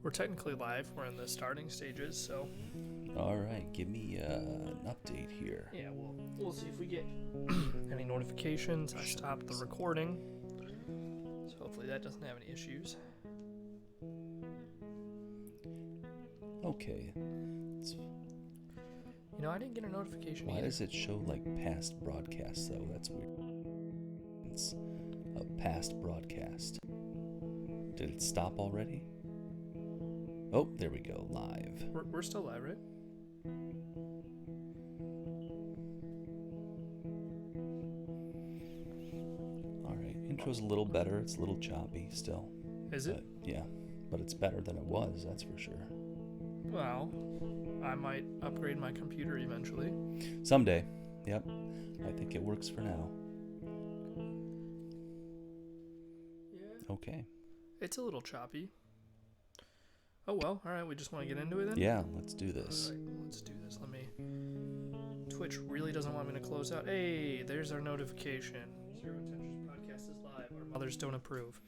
We're technically live. We're in the starting stages, so All right, give me an update here. yeah, we'll see if we get any notifications. I stopped the recording, so hopefully that doesn't have any issues. Okay. You know, I didn't get a notification Why either. does it show like past broadcast though? That's weird. It's a past broadcast. Did it stop already? Oh, there we go. Live. We're still live, right? All right. Intro's a little better. It's a little choppy still. Is it? Yeah, but it's better than it was. That's for sure. Well, I might upgrade my computer eventually. Someday. Yep. I think it works for now. Yeah. Okay. It's a little choppy. Oh well, alright, we just want to get into it then? Yeah, let's do this. Alright, let's do this. Twitch really doesn't want me to close out. Hey, there's our notification. Zero Intentions Podcast is live. Our mothers don't approve.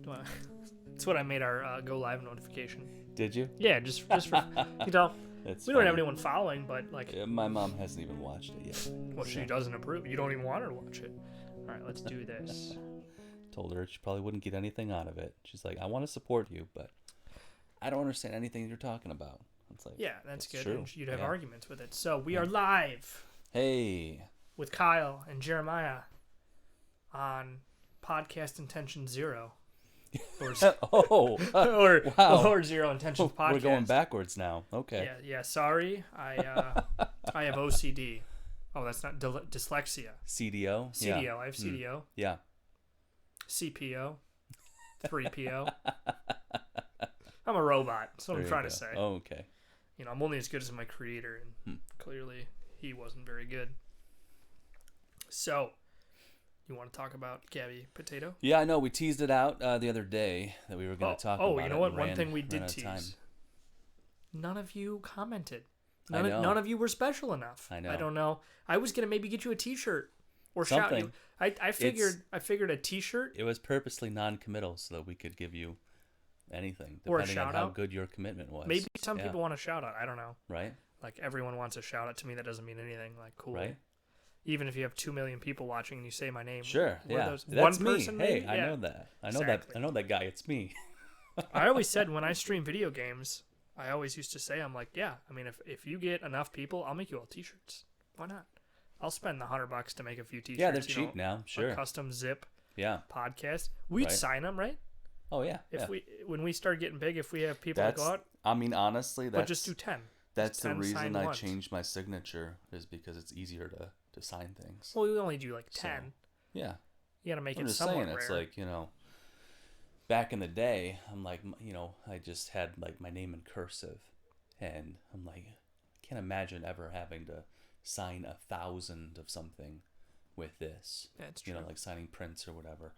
That's what I made our go live notification. Did you? Yeah, just for, you know, It's we don't have funny. anyone following, but like, My mom hasn't even watched it yet. well, she doesn't approve. You don't even want her to watch it. Alright, let's do this. Told her she probably wouldn't get anything out of it. She's like, I want to support you, but I don't understand anything you're talking about. It's like, Yeah, that's good. true. And you'd have Yeah. arguments with it. So we are live Hey. with Kyle and Jeremiah on Podcast Intention Zero. Or, Oh. Wow. or Zero Intentions Podcast. We're going backwards now. Okay. Yeah. Sorry, I have OCD. Oh, that's not dyslexia. CDO. CDO. Yeah. I have CDO. Yeah. CPO. 3PO. I'm a robot. That's what There I'm you trying go. to say. Oh, okay. You know, I'm only as good as my creator, and clearly he wasn't very good. So, you want to talk about Gabby Potato? Yeah, I know. We teased it out the other day that we were going to talk about it. Oh, you know what? and One thing we ran did out of time. tease. None of you commented. I know. None of you were special enough. I know. I don't know. I was gonna maybe get you a T-shirt or shout Something. you. I figured a T-shirt It was purposely non-committal so that we could give you anything, Or a depending on shout how out. good your commitment was. Maybe some Yeah. people want a shout out. I don't know. Right? Like everyone wants a shout out to me. That doesn't mean anything. Like cool. Right? Even if you have 2 million people watching and you say my name. Sure. we're Yeah. those- That's one me. person, Hey, maybe? I Yeah. know that. I know Exactly. that. I know that guy. It's me. I always said when I stream video games, I always used to say, I'm like, yeah. I mean, if you get enough people, I'll make you all T-shirts. Why not? I'll spend the $100 to make a few T-shirts. Yeah, they're you cheap know, now. Sure. A custom zip Yeah. podcast. We'd Right. sign them, right? Oh yeah. If yeah. when we start getting big, if we have people That's. that go out, I mean, honestly, but that's just do 10. that's the 10 reason signed I ones. changed my signature is because it's easier to sign things. Well, we only do like So, 10. Yeah. You got to make I'm it just somewhat saying, it's rare. like, back in the day, I'm like, I just had like my name in cursive, and I'm like, I can't imagine ever having to sign 1,000 of something with this. That's true. Like signing prints or whatever.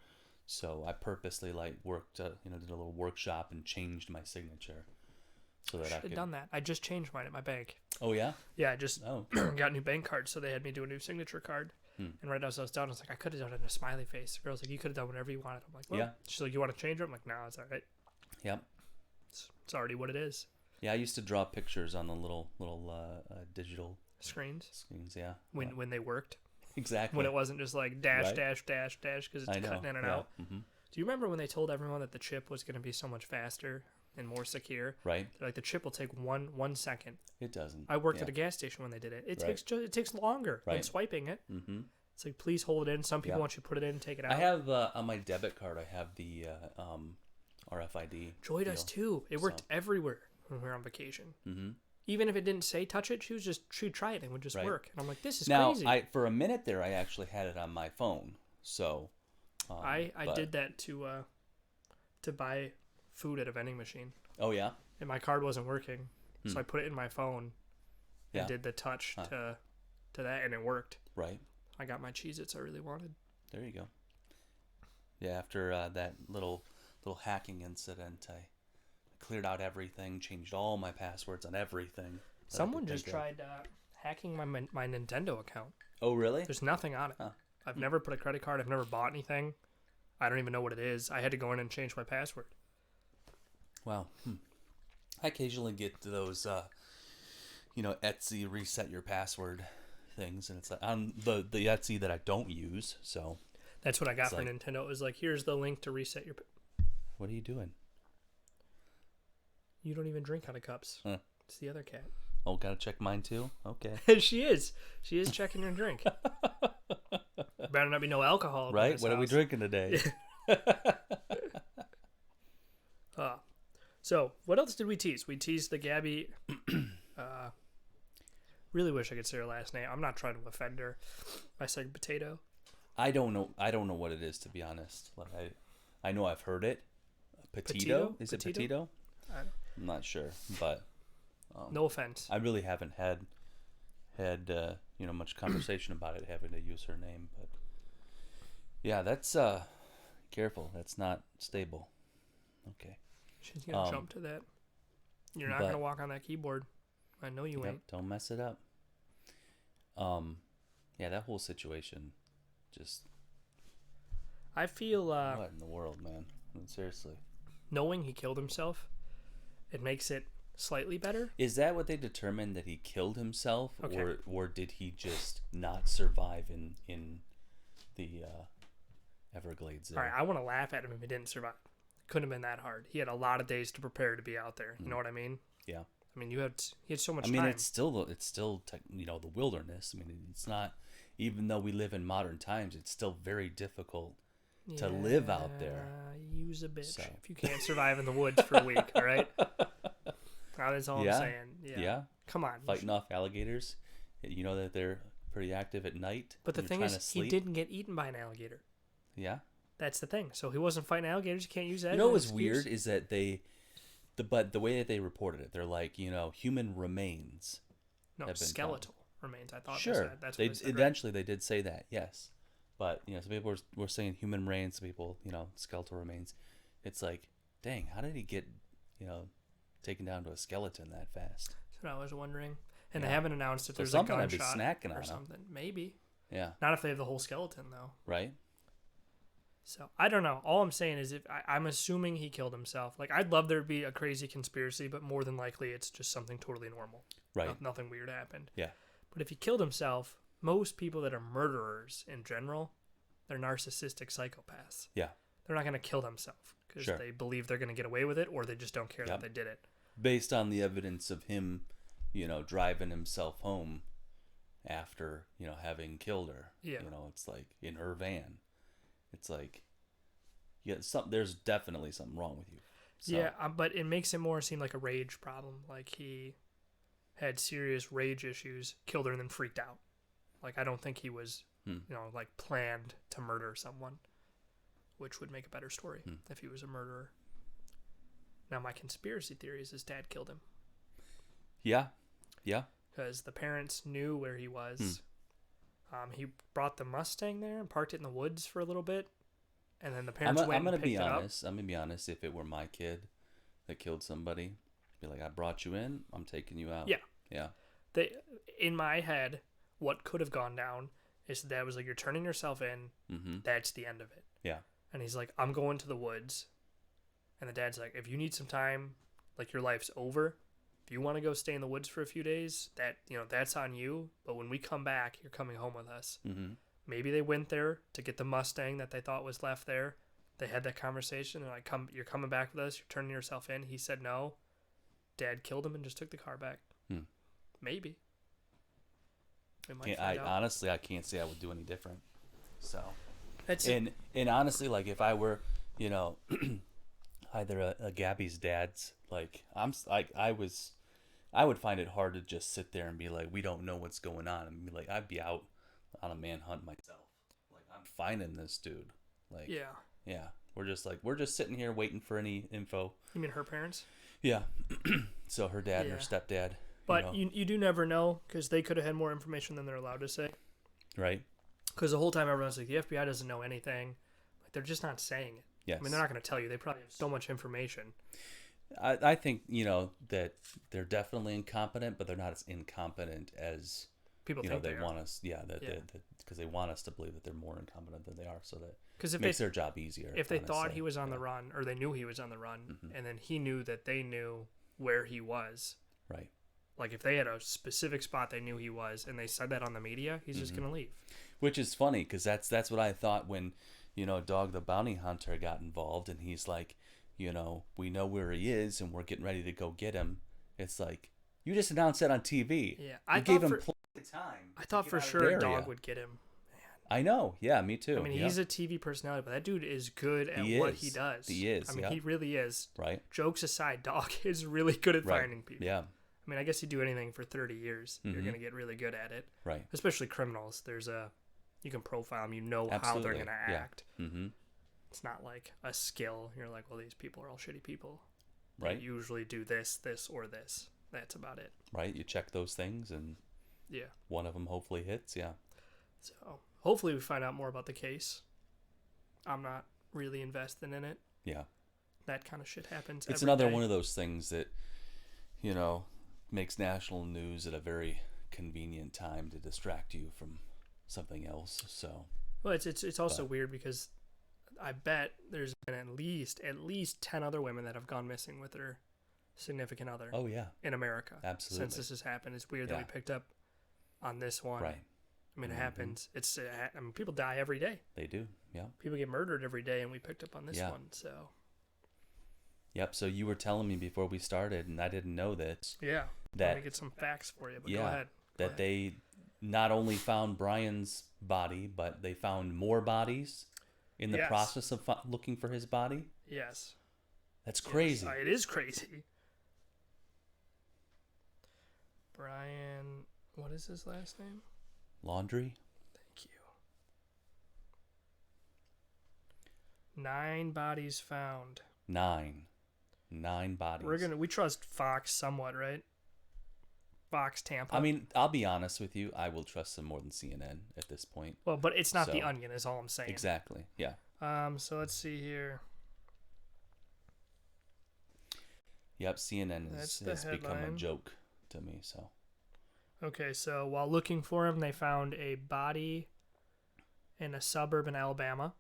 So I purposely like worked, did a little workshop and changed my signature so that I Should could. have done that. I just changed mine at my bank. Oh yeah. Yeah, I just Oh. got new bank cards, so they had me do a new signature card. And right as I was done, I was like, I could have done it in a smiley face. The girl's like, you could have done whatever you wanted. I'm like, well. Yeah. She's like, you want to change it? I'm like, no, it's all right. Yep. It's already what it is. Yeah, I used to draw pictures on the little digital Screens. screens. Yeah. When they worked. Exactly. When it wasn't just like dash, Right. dash, dash, dash, because it's I know. cutting in and yeah. out. Mm-hmm. Do you remember when they told everyone that the chip was going to be so much faster and more secure? Right. They're like, the chip will take one second. It doesn't. I worked yeah. at a gas station when they did it. It Right. takes longer than Right. swiping it. Mm-hmm. It's like, please hold it in. Some people Yeah. want you to put it in and take it out. I have on my debit card. I have the RFID. Joy does deal. too. It worked everywhere when we were on vacation. Mm-hmm. Even if it didn't say touch it, she'd try it and it would just Right. work. And I'm like, this is Now, crazy. for a minute there, I actually had it on my phone. So, I but- did that to buy food at a vending machine, Oh yeah. and my card wasn't working, so I put it in my phone and Yeah. did the touch to that, and it worked. Right. I got my Cheez-Its I really wanted. There you go. Yeah. After that little hacking incident, I cleared out everything, changed all my passwords on everything. that I Someone could just think of. tried hacking my Nintendo account. Oh really? There's nothing on it. Huh. I've never put a credit card. I've never bought anything. I don't even know what it is. I had to go in and change my password. Wow. I occasionally get to those, Etsy reset your password things, and it's like on the Etsy that I don't use. So That's what I got it's for like, Nintendo. It was like, here's the link to reset your. what are you doing? You don't even drink out of cups. Huh. It's the other cat. Oh, gotta check mine too. Okay. She is. She is checking your drink. Better not be no alcohol. Right? What are we drinking today? So, what else did we tease? We teased the Gabby. Really wish I could say her last name. I'm not trying to offend her by saying potato. I don't know. I don't know what it is, to be honest. Like I know I've heard it. Petito? Is it Petito? I'm not sure, but no offense. I really haven't had much conversation about it, having to use her name. But yeah, that's careful. That's not stable. Okay. She's gonna jump to that. You're not gonna walk on that keyboard. I know you ain't. Don't mess it up. Yeah, that whole situation, just. I feel. What in the world, man? I mean, seriously. Knowing he killed himself, it makes it slightly better. Is that what they determined, that he killed himself, okay. or did he just not survive in the Everglades there? All right, I want to laugh at him if he didn't survive. Couldn't have been that hard. He had a lot of days to prepare to be out there. You know what I mean? Yeah. I mean, he had so much time. time. It's still the wilderness. I mean, it's not, even though we live in modern times, it's still very difficult to live out there. Use a bitch if you can't survive in the woods for a week. All right. That's all I'm saying. Yeah. Come on. Fighting off alligators. You know that they're pretty active at night. But the thing is, he didn't get eaten by an alligator. Yeah. That's the thing. So he wasn't fighting alligators. You can't use that. You know what was weird is that but the way that they reported it, they're like, human remains. No, skeletal remains. I thought. Sure. That's what eventually they did say that. Yes. But some people were saying human remains. Some people, skeletal remains. It's like, dang, how did he get, taken down to a skeleton that fast? That's what I was wondering. And they haven't announced if there's a something gunshot I'd be snacking or on something. Maybe. Yeah. Not if they have the whole skeleton though. Right. So I don't know. All I'm saying is, if I'm assuming he killed himself. Like, I'd love there to be a crazy conspiracy, but more than likely it's just something totally normal. Right. Nothing weird happened. Yeah. But if he killed himself, most people that are murderers in general, they're narcissistic psychopaths. Yeah. They're not going to kill themselves because they believe they're going to get away with it, or they just don't care that they did it. Based on the evidence of him, driving himself home after, having killed her. Yeah. It's like in her van. It's like, there's definitely something wrong with you. So. Yeah, but it makes it more seem like a rage problem. Like he had serious rage issues, killed her, and then freaked out. Like, I don't think he was, planned to murder someone, which would make a better story if he was a murderer. Now, my conspiracy theory is his dad killed him. Yeah. Yeah. Because the parents knew where he was. He brought the Mustang there and parked it in the woods for a little bit. And then the parents went and picked it up. I'm going to be honest. If it were my kid that killed somebody, I'd be like, I brought you in. I'm taking you out. Yeah. Yeah. In my head, what could have gone down is that was like, you're turning yourself in. Mm-hmm. That's the end of it. Yeah. And he's like, I'm going to the woods. And the dad's like, if you need some time, like your life's over. If you want to go stay in the woods for a few days, that's on you. But when we come back, you're coming home with us. Mm-hmm. Maybe they went there to get the Mustang that they thought was left there. They had that conversation. They're like, you're coming back with us. You're turning yourself in. He said no. Dad killed him and just took the car back. Maybe. Honestly, I can't say I would do any different. So, that's and honestly, like if I were, either a Gabby's dad's, like I would find it hard to just sit there and be like, we don't know what's going on, and be like, I'd be out on a manhunt myself. Like, I'm finding this dude. Like, yeah, we're just sitting here waiting for any info. You mean her parents? Yeah. So her dad and her stepdad. But you do never know, because they could have had more information than they're allowed to say. Right. Because the whole time everyone's like, the FBI doesn't know anything. Like, they're just not saying it. Yes. I mean, they're not going to tell you. They probably have so much information. I think, that they're definitely incompetent, but they're not as incompetent as people think they want us. Yeah, because they want us to believe that they're more incompetent than they are, so that it makes their job easier. If they thought he was on the run, or they knew he was on the run, and then he knew that they knew where he was. Right. Like, if they had a specific spot they knew he was, and they said that on the media, he's just going to leave. Which is funny, because that's what I thought when, Dog the Bounty Hunter got involved, and he's like, we know where he is, and we're getting ready to go get him. It's like, you just announced that on TV. Yeah, I gave him plenty of time. I thought for sure Dog would get him. I know. Yeah, me too. I mean, he's a TV personality, but that dude is good at what he does. He is. I mean, he really is. Right. Jokes aside, Dog is really good at finding people. Yeah. I mean, I guess you do anything for 30 years, you're going to get really good at it. Right. Especially criminals. You can profile them. You know how they're going to act. Mm-hmm. It's not like a skill. You're like, well, these people are all shitty people. Right. They usually do this, or this. That's about it. Right. You check those things, and one of them hopefully hits. Yeah. So hopefully we find out more about the case. I'm not really invested in it. Yeah. That kind of shit happens. It's another one of those things that, makes national news at a very convenient time to distract you from something else. So. Well, it's also weird because I bet there's been at least 10 other women that have gone missing with their significant other. Oh yeah. In America. Absolutely. Since this has happened, it's weird that we picked up on this one. Right. I mean, it happens. People die every day. They do. Yeah. People get murdered every day, and we picked up on this one. So. Yep. So you were telling me before we started, and I didn't know this. Yeah. That, let me get some facts for you. But go ahead. They not only found Brian's body, but they found more bodies in the process of looking for his body. Yes. That's crazy. Yes, it is crazy. Brian, what is his last name? Laundry. Thank you. 9 bodies found. 9 bodies. We trust Fox somewhat, right? Fox Tampa. I mean, I'll be honest with you. I will trust them more than CNN at this point. Well, but it's not The Onion, is all I'm saying. Exactly. Yeah. So let's see here. Yep. CNN has become a joke to me. So. Okay, so while looking for him, they found a body in a suburb in Alabama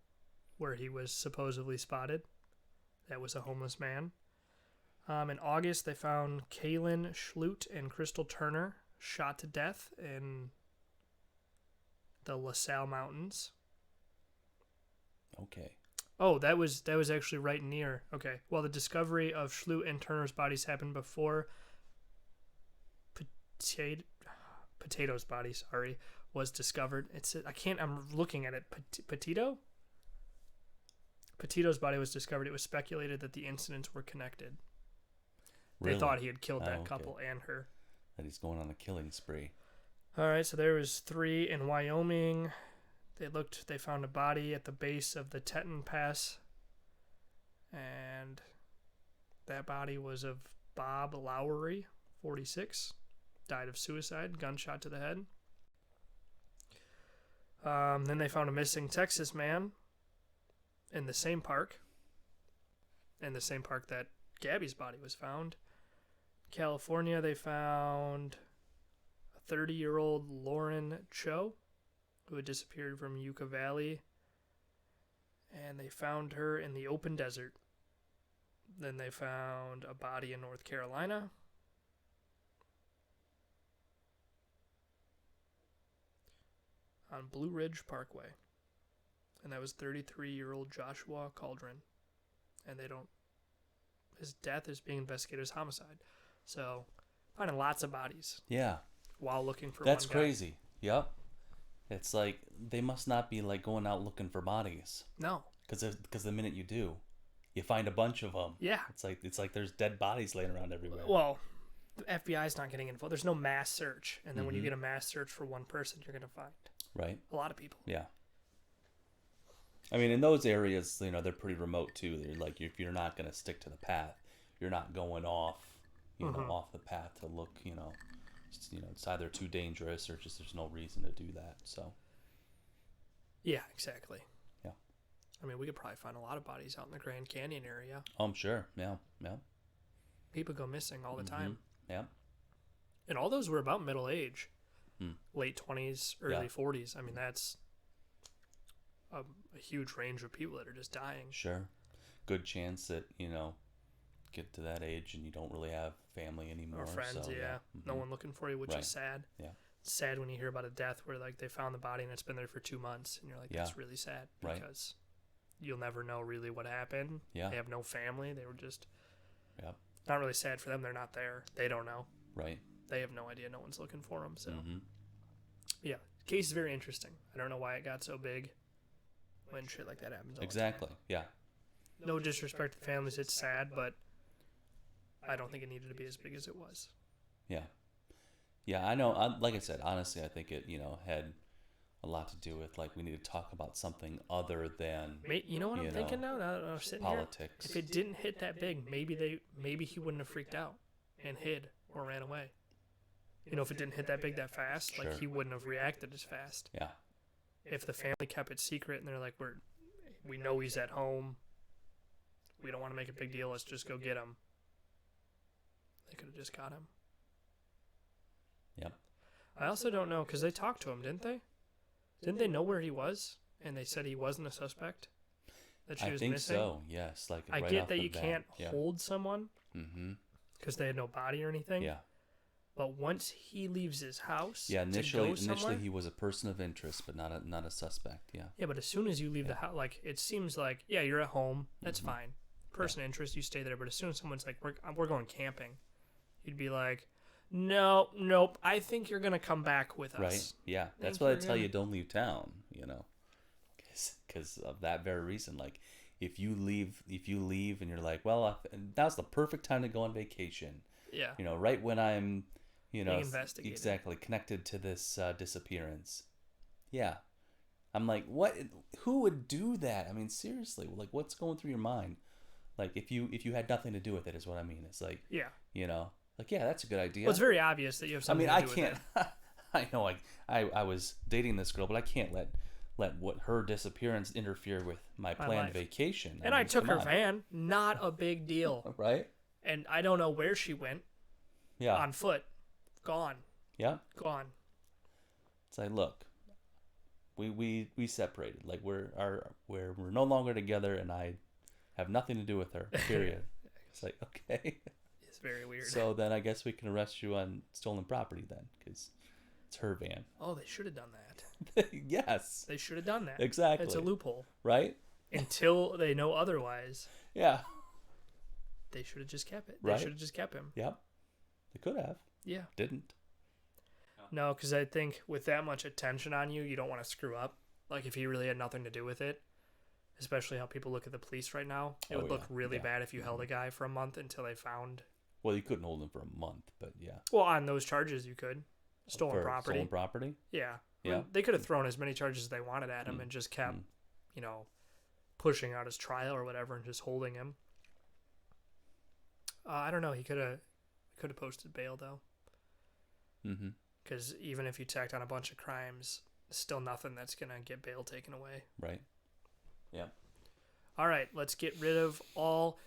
where he was supposedly spotted. That was a homeless man. In August, they found Kaylin Schlute and Crystal Turner shot to death in the LaSalle Mountains. Okay. Oh, that was actually right near. Okay. Well, the discovery of Schlute and Turner's bodies happened before Potato's body, was discovered. I'm looking at it. Petito? Petito's body was discovered. It was speculated that the incidents were connected. Really? They thought he had killed that couple and her. That he's going on a killing spree. All right, so there was 3 in Wyoming. They found a body at the base of the Teton Pass. And that body was of Bob Lowry, 46. Died of suicide, gunshot to the head. Then they found a missing Texas man in the same park. In the same park that Gabby's body was found. California, they found a 30-year-old Lauren Cho, who had disappeared from Yucca Valley. And they found her in the open desert. Then they found a body in North Carolina. On Blue Ridge Parkway. And that was 33-year-old Joshua Cauldron. And his death is being investigated as homicide. So, finding lots of bodies. Yeah. While looking for That's one guy. crazy. Yep. It's like, they must not be like going out looking for bodies. No. Because the minute you do, you find a bunch of them. Yeah. It's like there's dead bodies laying around everywhere. Well, the FBI's not getting involved. There's no mass search. And then when you get a mass search for one person, you're going to find a lot of people. Yeah. I mean, in those areas, they're pretty remote too. They're like, if you're not going to stick to the path, you're not going off, off the path to look, it's either too dangerous or just there's no reason to do that. So. Yeah, exactly. Yeah. I mean, we could probably find a lot of bodies out in the Grand Canyon area. Oh, I'm sure. Yeah. Yeah. People go missing all the time. Yeah. And all those were about middle age. Late 20s, early 40s. I mean, that's a huge range of people that are just dying. Sure. Good chance that, get to that age and you don't really have family anymore. Or friends, so, yeah. No one looking for you, which Right. is sad. Yeah. It's sad when you hear about a death where like they found the body and it's been there for 2 months, and you're like, that's really sad Right. because you'll never know really what happened. Yeah. They have no family. They were just Yep. not really sad for them. They're not there. They don't know. Right. They have no idea. No one's looking for them. So Mm-hmm. yeah, case is very interesting. I don't know why it got so big when shit like that happens. all the Exactly. Yeah. time. No disrespect to families. It's sad, but I don't think it needed to be as big as it was. Yeah. Yeah, I know. Like I said, honestly, I think it, had a lot to do with, like, we need to talk about something other than You know what I'm thinking now? Now that I'm sitting politics. here, if it didn't hit that big, maybe he wouldn't have freaked out and hid or ran away. If it didn't hit that big that fast, Sure. like he wouldn't have reacted as fast. Yeah. If the family kept it secret and they're like, we know he's at home, we don't want to make a big deal, let's just go get him. They could have just got him. Yep. I also don't know, because they talked to him, didn't they? Didn't they know where he was? And they said he wasn't a suspect? That she I was think missing? so. Yes. Like, I right get off that the you bat. can't Yeah. hold someone Mm-hmm. because they had no body or anything. Yeah. But once he leaves his house, Yeah. to Initially, go somewhere, he was a person of interest, but not a suspect. Yeah. yeah. But as soon as you leave the house, like it seems like, yeah, you're at home. That's Mm-hmm. fine. Person of interest, you stay there. But as soon as someone's like, we're going camping, you'd be like, nope. I think you're gonna come back with us. Right. Yeah. That's Think why I we're tell you, gonna- don't leave town. Because of that very reason. Like, if you leave and you're like, well, now's the perfect time to go on vacation. Yeah. Right when I'm, Being investigated. exactly connected to this disappearance. Yeah. I'm like, what? Who would do that? I mean, seriously, like, what's going through your mind? Like, if you had nothing to do with it, is what I mean. It's like, Yeah. like, yeah, that's a good idea. Well, it's very obvious that you have I something mean, to I do with can't. it. I know. I was dating this girl, but I can't let what her disappearance interfere with my planned life. vacation. And I mean, took come her on. van. Not a big deal. Right? And I don't know where she went. Yeah. On foot. Gone. Yeah. Gone. It's like, look, we separated. Like, we're no longer together, and I have nothing to do with her. Period. It's like, okay. It's very weird. So then I guess we can arrest you on stolen property then, because it's her van. Oh, they should have done that. Yes. They should have done that. Exactly. It's a loophole. Right? Until they know otherwise, Yeah. they should have just kept it. Right. They should have just kept him. Yep. They could have. Yeah. Didn't. No, because I think with that much attention on you, you don't want to screw up. Like, if he really had nothing to do with it, especially how people look at the police right now, it would look really bad if you held a guy for a month until they found... Well, you couldn't hold him for a month, but yeah. Well, on those charges, you could. Stolen For property. Stolen property? Yeah. Yeah. I mean, they could have thrown as many charges as they wanted at him and just kept, pushing out his trial or whatever and just holding him. I don't know. He could have posted bail, though. Mm-hmm. Because even if you tacked on a bunch of crimes, still nothing that's going to get bail taken away. Right. Yeah. All right, let's get rid of all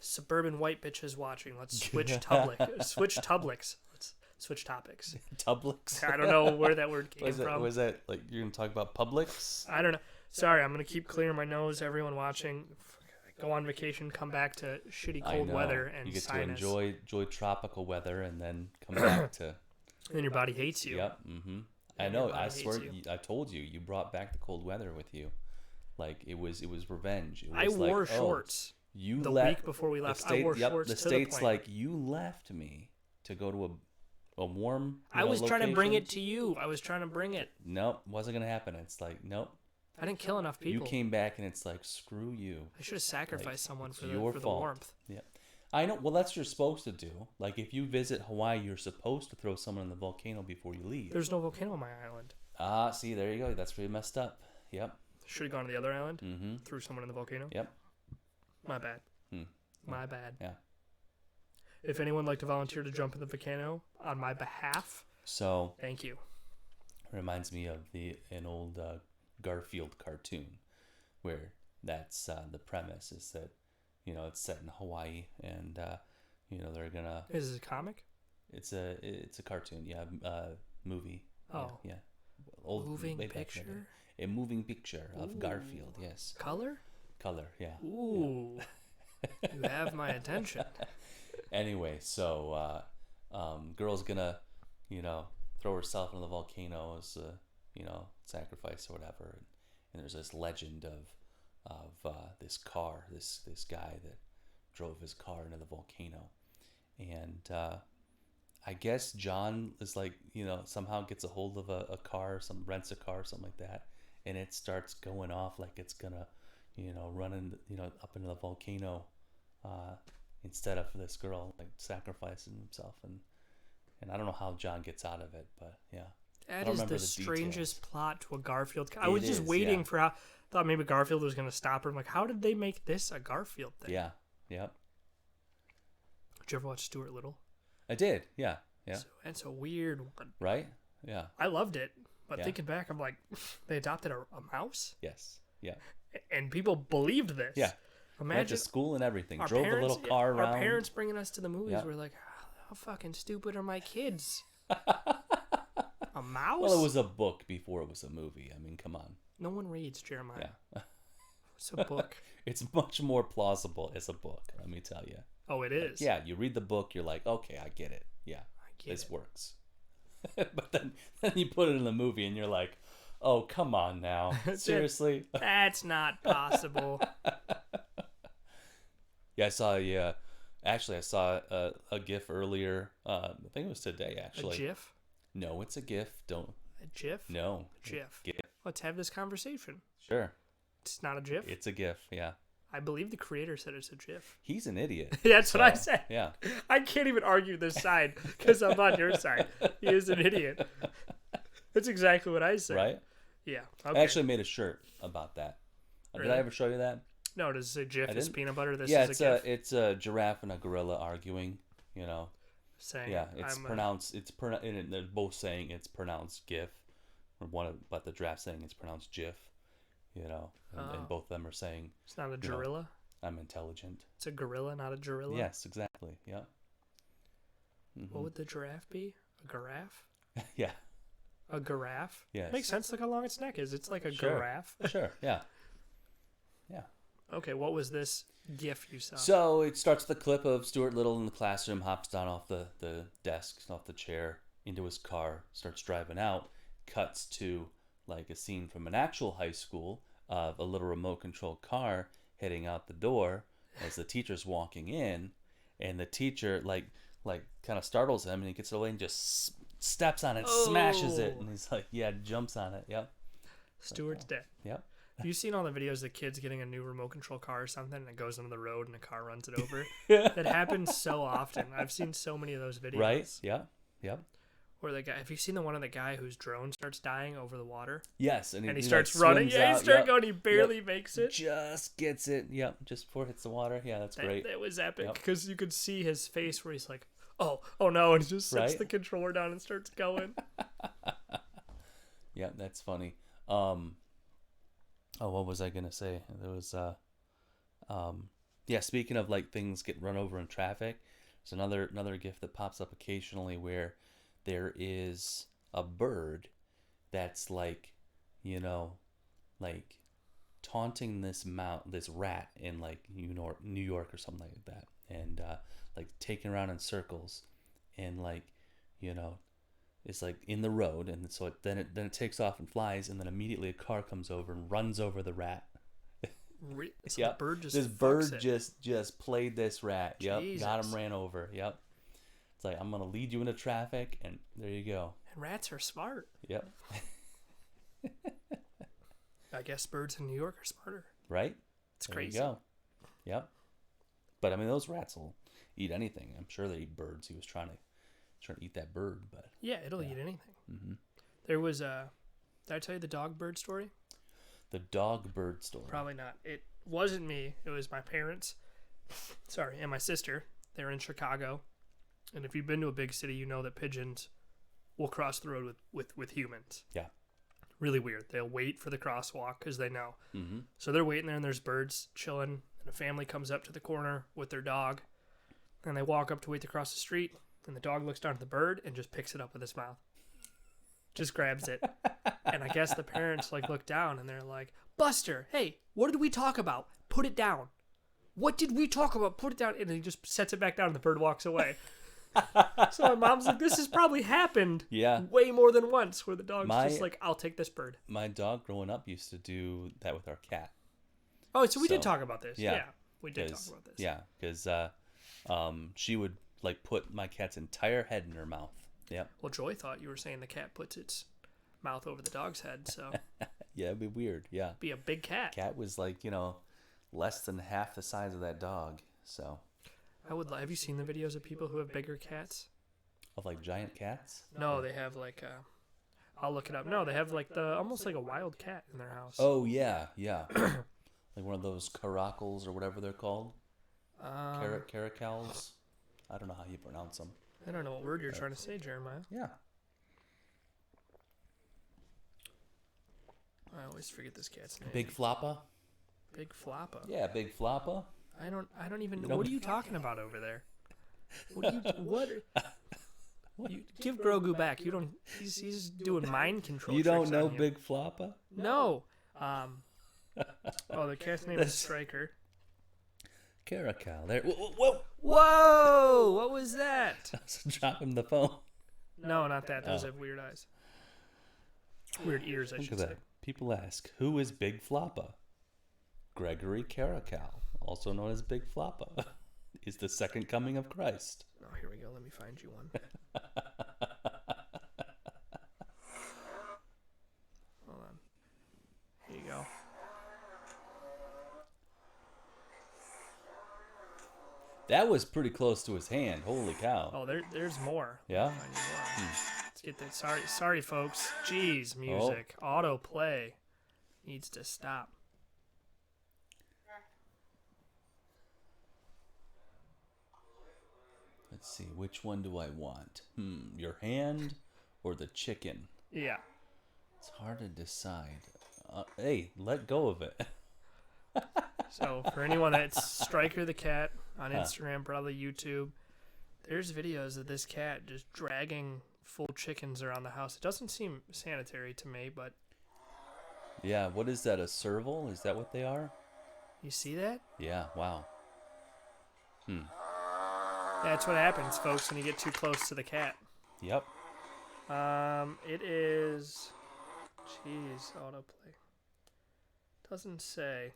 suburban white bitches watching. Let's switch Tublics. Let's switch topics. Tublix? I don't know where that word came from. Was that, like, you're going to talk about Publix? I don't know. Sorry, I'm going to keep clearing my nose. Everyone watching, go on vacation, come back to shitty cold weather, and you get sinus. to enjoy tropical weather and then come back to... And then your body hates you. Yep. Mm-hmm. I And know. your body I hates swear. you. I told you. You brought back the cold weather with you. Like, it was revenge. It I was wore like, shorts you the left, week before we left. The state, I wore shorts the to state's the point. like, you left me to go to a warm. I was trying to bring location. it to you. I was trying to bring it. Nope, wasn't gonna happen. It's like, nope. I didn't kill enough people. You came back and it's like, screw you. I should have sacrificed Like, someone it's for your the fault. warmth. Yeah, I know. Well, that's what you're supposed to do. Like, if you visit Hawaii, you're supposed to throw someone in the volcano before you leave. There's no volcano on my island. See, there you go. That's where you messed up. Yep. Should have gone to the other island. Mm-hmm. Threw someone in the volcano. Yep. My bad. Hmm. My bad. Yeah. If anyone would like to volunteer to jump in the volcano on my behalf, So thank you. reminds me of an old Garfield cartoon, where that's the premise is that it's set in Hawaii and they're gonna. Is this a comic? It's a cartoon, yeah, movie. Oh. Yeah. Old Moving way back in the picture? day. A moving picture of Ooh. Garfield, yes. Color? Color, yeah. Ooh. You have my attention. Anyway, so girl's gonna, throw herself into the volcano as sacrifice or whatever. And there's this legend of this car, this guy that drove his car into the volcano, and I guess John is like, somehow gets a hold of a car, rents a car, something like that, and it starts going off like it's gonna, run up into the volcano, instead of this girl like sacrificing himself, and I don't know how John gets out of it, but yeah. That is the strangest details. plot to a Garfield. I was just waiting for how. Thought maybe Garfield was gonna stop her. I'm like, how did they make this a Garfield thing? Yeah. Yep. Did you ever watch Stuart Little? I did. Yeah. Yeah. So, it's a weird one. Right. Yeah. I loved it, but thinking back, I'm like, they adopted a mouse. Yes. Yeah. And people believed this. Yeah. Imagine went to school and everything. Our Drove parents, a little car around. Our parents bringing us to the movies. Yep. We're like, how fucking stupid are my kids? A mouse? Well, it was a book before it was a movie. I mean, come on. No one reads Jeremiah. Yeah. It's a book. It's much more plausible as a book, let me tell you. Oh, it is? Yeah, you read the book, you're like, okay, I get it. Yeah, this works. But then you put it in the movie and you're like, oh, come on now. Seriously? That's not possible. Yeah, I saw a GIF earlier. I think it was today, actually. A GIF? No, it's a GIF. Don't. A GIF? No. A GIF. GIF. Let's have this conversation. Sure. It's not a GIF? It's a GIF, yeah. I believe the creator said it's a GIF. He's an idiot. That's what I said. Yeah. I can't even argue this side because I'm on your side. He is an idiot. That's exactly what I said. Right? Yeah. Okay. I actually made a shirt about that. Really? Did I ever show you that? No, does it say GIF is peanut butter? This yeah, is a GIF. it's a giraffe and a gorilla arguing, Saying, yeah, it's pronounced, and they're both saying it's pronounced GIF. But the giraffe saying it's pronounced GIF, and both of them are saying... It's not a gorilla? I'm intelligent. It's a gorilla, not a gorilla? Yes, exactly, yeah. Mm-hmm. What would the giraffe be? A giraffe? Yeah. A giraffe? Yes. Makes sense. Look how long its neck is. It's like a Sure. giraffe. Sure, yeah. Yeah. Okay, what was this GIF you saw? So it starts the clip of Stuart Little in the classroom, hops down off the desk, off the chair, into his car, starts driving out, cuts to like a scene from an actual high school of a little remote control car heading out the door as the teacher's walking in, and the teacher like kind of startles him, and he gets away and just steps on it, smashes it, and he's like, jumps on it. Yep. Stuart's dead. Yep. Have you seen all the videos of the kids getting a new remote control car or something, and it goes into the road and the car runs it over? That happens so often. I've seen so many of those videos. Right? Yeah. Yep. Or the guy, have you seen the one of the guy whose drone starts dying over the water? Yes, and he starts running. Yeah, he starts going. He barely makes it. Just gets it. Yep, just before it hits the water. Yeah, that's great. That was epic because you could see his face where he's like, "Oh no," and he just sets the controller down and starts going. Yeah, that's funny. What was I gonna say? There was speaking of like things getting run over in traffic, there's another GIF that pops up occasionally where there is a bird that's like taunting this rat in like New York or something like that, and like taking around in circles, and it's like in the road, and so then it takes off and flies, and then immediately a car comes over and runs over the rat. So the bird just this bird just played this rat. Yep, got him, ran over. Yep. It's like, I'm gonna lead you into traffic, and there you go. And rats are smart. Yep. I guess birds in New York are smarter. Right? It's crazy. There you go. Yep. But I mean, those rats will eat anything. I'm sure they eat birds. He was trying to eat that bird, but yeah, it'll eat anything. Mm-hmm. There was did I tell you the dog bird story? The dog bird story. Probably not. It wasn't me. It was my parents. Sorry, and my sister. They were in Chicago, and if you've been to a big city, you know that pigeons will cross the road with humans. Yeah. Really weird. They'll wait for the crosswalk because they know. Mm-hmm. So they're waiting there, and there's birds chilling, and a family comes up to the corner with their dog, and they walk up to wait to cross the street, and the dog looks down at the bird and just picks it up with his mouth. Just grabs it. And I guess the parents look down, and they're like, "Buster, hey, what did we talk about? Put it down." what did we talk about? Put it down. And he just sets it back down and the bird walks away. So my mom's like, this has probably happened way more than once where the dog's just like, I'll take this bird. My dog growing up used to do that with our cat. Oh, so we did talk about this. Yeah, we did talk about this. Yeah, because she would like put my cat's entire head in her mouth. Yep. Well, Joy thought you were saying the cat puts its mouth over the dog's head, so. Yeah, it'd be weird. Yeah. Be a big cat. Cat was like, less than half the size of that dog. So. Have you seen the videos of people who have bigger cats? Of like giant cats? No, they have like I'll look it up. No, they have like almost like a wild cat in their house. Oh yeah. Like one of those caracals or whatever they're called. Caracals. I don't know how you pronounce them. I don't know what word you're trying to say, Jeremiah. Yeah. I always forget this cat's name. Big Floppa? Big Floppa. Yeah, Big Floppa. I don't even know. What are you talking about over there? Give Grogu back. You don't. He's doing mind control. You don't know Big Floppa? No. The cat's name is Striker. Caracal. There. Whoa! What was that? I was dropping the phone. No, not that. Those have weird eyes. Weird ears, I should say. People ask, who is Big Floppa? Gregory Caracal, also known as Big Floppa, is the second coming of Christ. Oh, here we go. Let me find you one. Hold on. Here you go. That was pretty close to his hand. Holy cow. Oh, there's more. Yeah? Let's get that. Sorry, folks. Jeez, music. Autoplay needs to stop. Let's see, which one do I want? Your hand or the chicken? Yeah. It's hard to decide. Hey, let go of it. So, for anyone that's Striker the Cat on Instagram, probably YouTube, there's videos of this cat just dragging full chickens around the house. It doesn't seem sanitary to me, but... Yeah, what is that, a serval? Is that what they are? You see that? Yeah, wow. That's what happens, folks, when you get too close to the cat. Yep. It is... Jeez, autoplay. Doesn't say.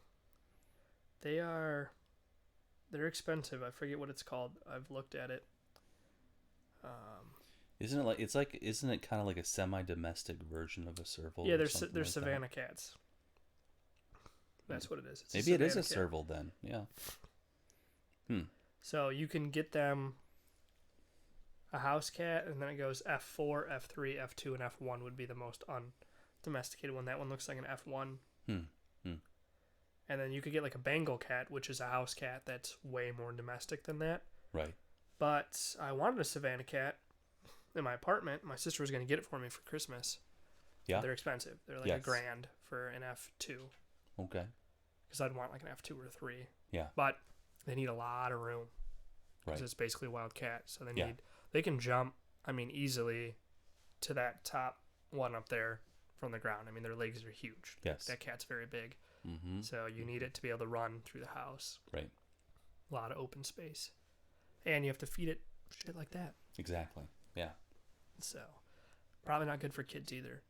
They're expensive. I forget what it's called. I've looked at it. Isn't it kind of like a semi-domestic version of a serval? Yeah, they're Savannah cats. That's what it is. Maybe it is a serval then. Yeah. So you can get them a house cat, and then it goes F4, F3, F2, and F1 would be the most undomesticated one. That one looks like an F1. And then you could get like a Bengal cat, which is a house cat that's way more domestic than that. Right. But I wanted a Savannah cat in my apartment. My sister was going to get it for me for Christmas. Yeah. They're expensive. They're like $1,000 for an F2. Okay. Because I'd want like an F2 or 3. Yeah. But they need a lot of room. Because it's basically a wild cat. So they can jump, easily to that top one up there from the ground. Their legs are huge. Yes. That cat's very big. Mm-hmm. So you need it to be able to run through the house. Right. A lot of open space. And you have to feed it shit like that. Exactly. Yeah. So probably not good for kids either.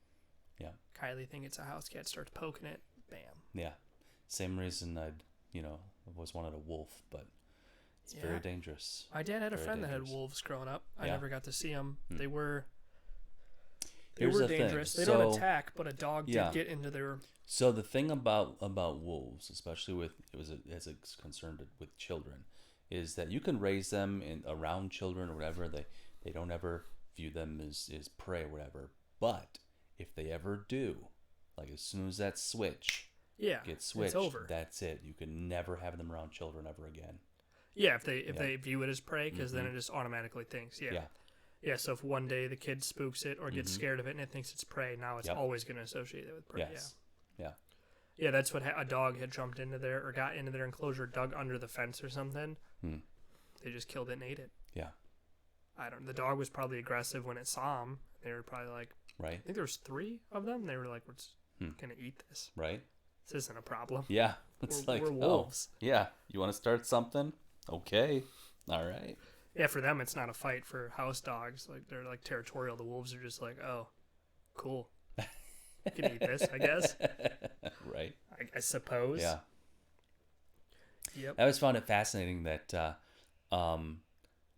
Yeah. Kylie thinks it's a house cat, starts poking it, bam. Yeah. Same reason I'd, always wanted a wolf, but it's very dangerous. My dad had a friend that had wolves growing up. I never got to see them. They were Here's the dangerous. thing. They don't attack, but a dog did get into their... So the thing about wolves, especially as it's concerned with children, is that you can raise them around children or whatever. They don't ever view them as prey or whatever. But if they ever do, like as soon as that switch gets switched, it's over. That's it. You can never have them around children ever again. Yeah, if they view it as prey, because then it just automatically thinks. Yeah, so if one day the kid spooks it or gets scared of it and it thinks it's prey, now it's always going to associate it with prey. Yes. Yeah. Yeah, that's what a dog had jumped into there or got into their enclosure, dug under the fence or something. They just killed it and ate it. Yeah. The dog was probably aggressive when it saw him. They were probably like, right. I think there was 3 of them. They were like, we're just going to eat this. Right. This isn't a problem. Yeah. It's We're wolves. Yeah. You want to start something? Okay. All right. Yeah, for them, it's not a fight. For house dogs, like they're like territorial. The wolves are just like, oh, cool. You can eat this, I guess. Right. I suppose. Yeah. Yep. I always found it fascinating that,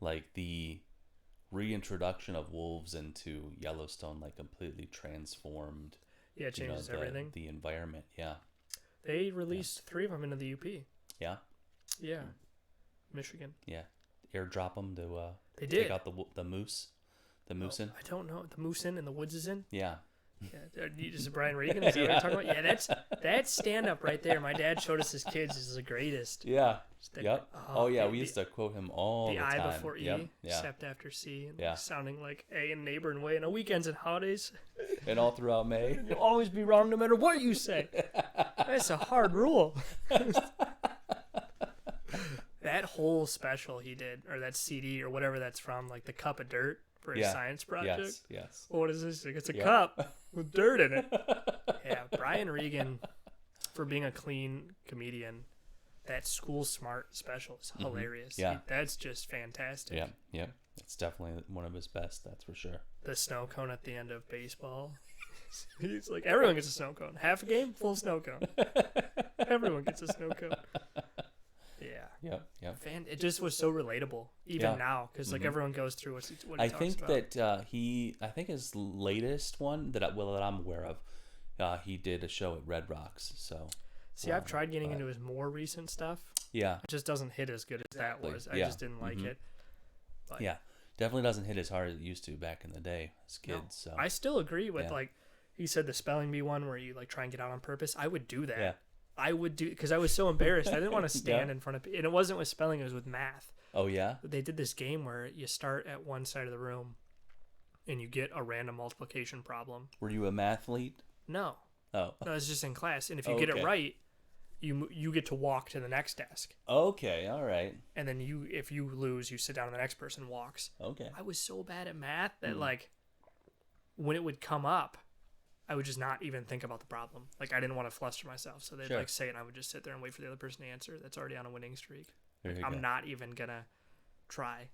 like the reintroduction of wolves into Yellowstone, like completely transformed. Yeah, it changes the, everything. The environment. Yeah. They released 3 of them into the UP. Yeah. Yeah. Michigan. Yeah. Airdrop them to They did. take out the moose. The moosin. I don't know. The moose in and the woods is in. Yeah. Yeah, is it Brian Regan? Is that what you're talking about? Yeah, that's stand up right there. My dad showed us his kids. This is the greatest. Yeah. That, Yep. Oh yeah, we used to quote him all the time. The I before E, yep. Yeah. except after C, and Yeah. sounding like A and neighbor and way. And on weekends and holidays, And all throughout May. you'll always be wrong no matter what you say. That's a hard rule. That whole special he did, or that CD, or whatever that's from, like the Cup of Dirt for his science project. Yes. Yes. Well, what is this? It's a Yeah. cup with dirt in it. Yeah, Brian Regan, for being a clean comedian, that School Smart special is hilarious. Yeah. That's just fantastic. Yeah. Yeah. It's definitely one of his best. That's for sure. The snow cone at the end of baseball. He's like, everyone gets a snow cone. Half a game, full snow cone. Everyone gets a snow cone. Yeah. Yep. Yep. It just was so relatable, even Yeah. now, because like everyone goes through what he I talks think about. that I think his latest one that I'm aware of, he did a show at Red Rocks. So See, I've tried getting into his more recent stuff. yeah, It just doesn't hit as good as that was. I Yeah. just didn't like it. But yeah, definitely doesn't hit as hard as it used to back in the day as kids. no, So I still agree with Yeah. like he said the spelling bee one where you like try and get out on purpose. I would do that. Yeah. I would do because I was so embarrassed. I didn't want to stand Yeah. in front of and it wasn't with spelling. It was with math. Oh yeah. They did this game where you start at one side of the room and you get a random multiplication problem. Were you a mathlete? No, Oh. no, it's just in class. And if you get it Okay. right, you get to walk to the next desk. Okay. All right. And then if you lose, you sit down and the next person walks. Okay. I was so bad at math that like when it would come up, I would just not even think about the problem. Like I didn't want to fluster myself, so they'd Sure. like say it, and I would just sit there and wait for the other person to answer. That's already on a winning streak. There you I'm go. not even gonna try,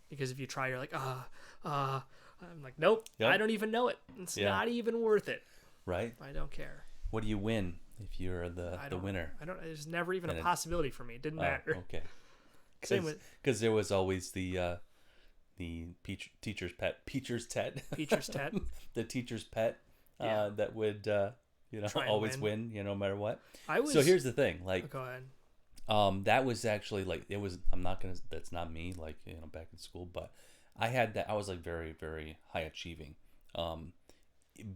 because if you try, you're like I'm like nope, Yep. I don't even know it. It's Yeah. not even worth it. Right. I don't care. What do you win if you're the I don't, winner? I don't. There's never even And a it- possibility for me. It didn't Oh, matter. okay. Same with Because there was always the teacher's pet, Peacher's Tet. the teacher's pet Yeah. that would Try and always win. win no matter what. I was. So here's the thing, like Go ahead. that was actually like it was. That's not me, like back in school, but I had that. I was like very very high achieving.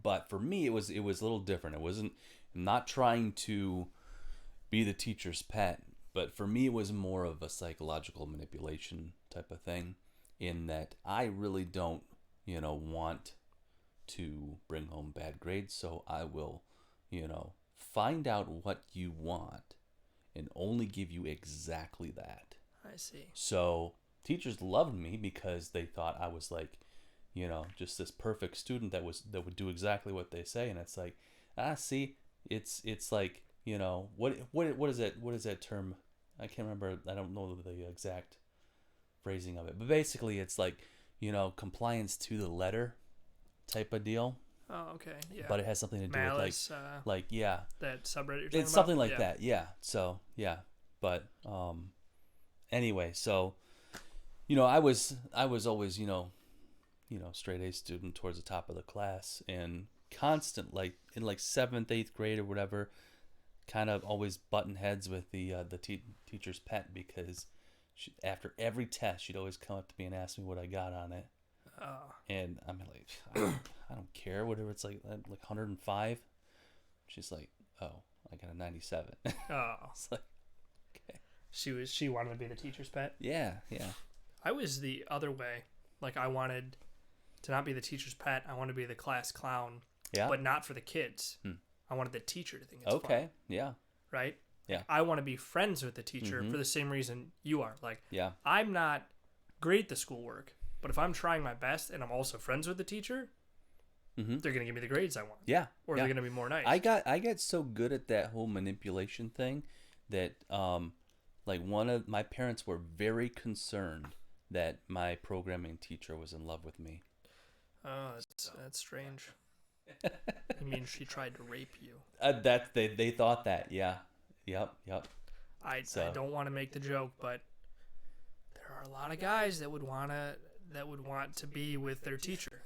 But for me, it was a little different. It wasn't. I'm not trying to be the teacher's pet, but for me, it was more of a psychological manipulation type of thing. In that I really don't, want to bring home bad grades, so I will, find out what you want and only give you exactly that. I see. So teachers loved me because they thought I was like, just this perfect student that would do exactly what they say. And it's like, see, it's like, what is that term? I can't remember. I don't know the exact phrasing of it, but basically it's like, compliance to the letter type of deal. Oh, okay. Yeah. But it has something to do Malice, with like yeah, that subreddit you're talking it's something about? like that. Yeah. So yeah, but anyway, so I was always straight A student towards the top of the class and constant like in like 7th 8th grade or whatever, kind of always button heads with the teacher's pet because after every test she'd always come up to me and ask me what I got on it. Oh. And I'm like, I don't care, whatever. It's like 105. She's like, oh, I got a 97. Oh. It's like, okay. She wanted to be the teacher's pet. Yeah. I was the other way. Like I wanted to not be the teacher's pet. I wanted to be the class clown. Yeah. But not for the kids. I wanted the teacher to think it's Okay. fun. Yeah. Right? Yeah. Like, I want to be friends with the teacher for the same reason you are. Like Yeah. I'm not great at the schoolwork, but if I'm trying my best and I'm also friends with the teacher, Mm-hmm. they're gonna give me the grades I want. Yeah. Or yeah. they're gonna be more nice. I got so good at that whole manipulation thing that like one of my parents were very concerned that my programming teacher was in love with me. Oh, that's strange. You mean she tried to rape you? That they thought that. Yeah. Yep. I don't want to make the joke, but there are a lot of guys that would want to be with their teacher,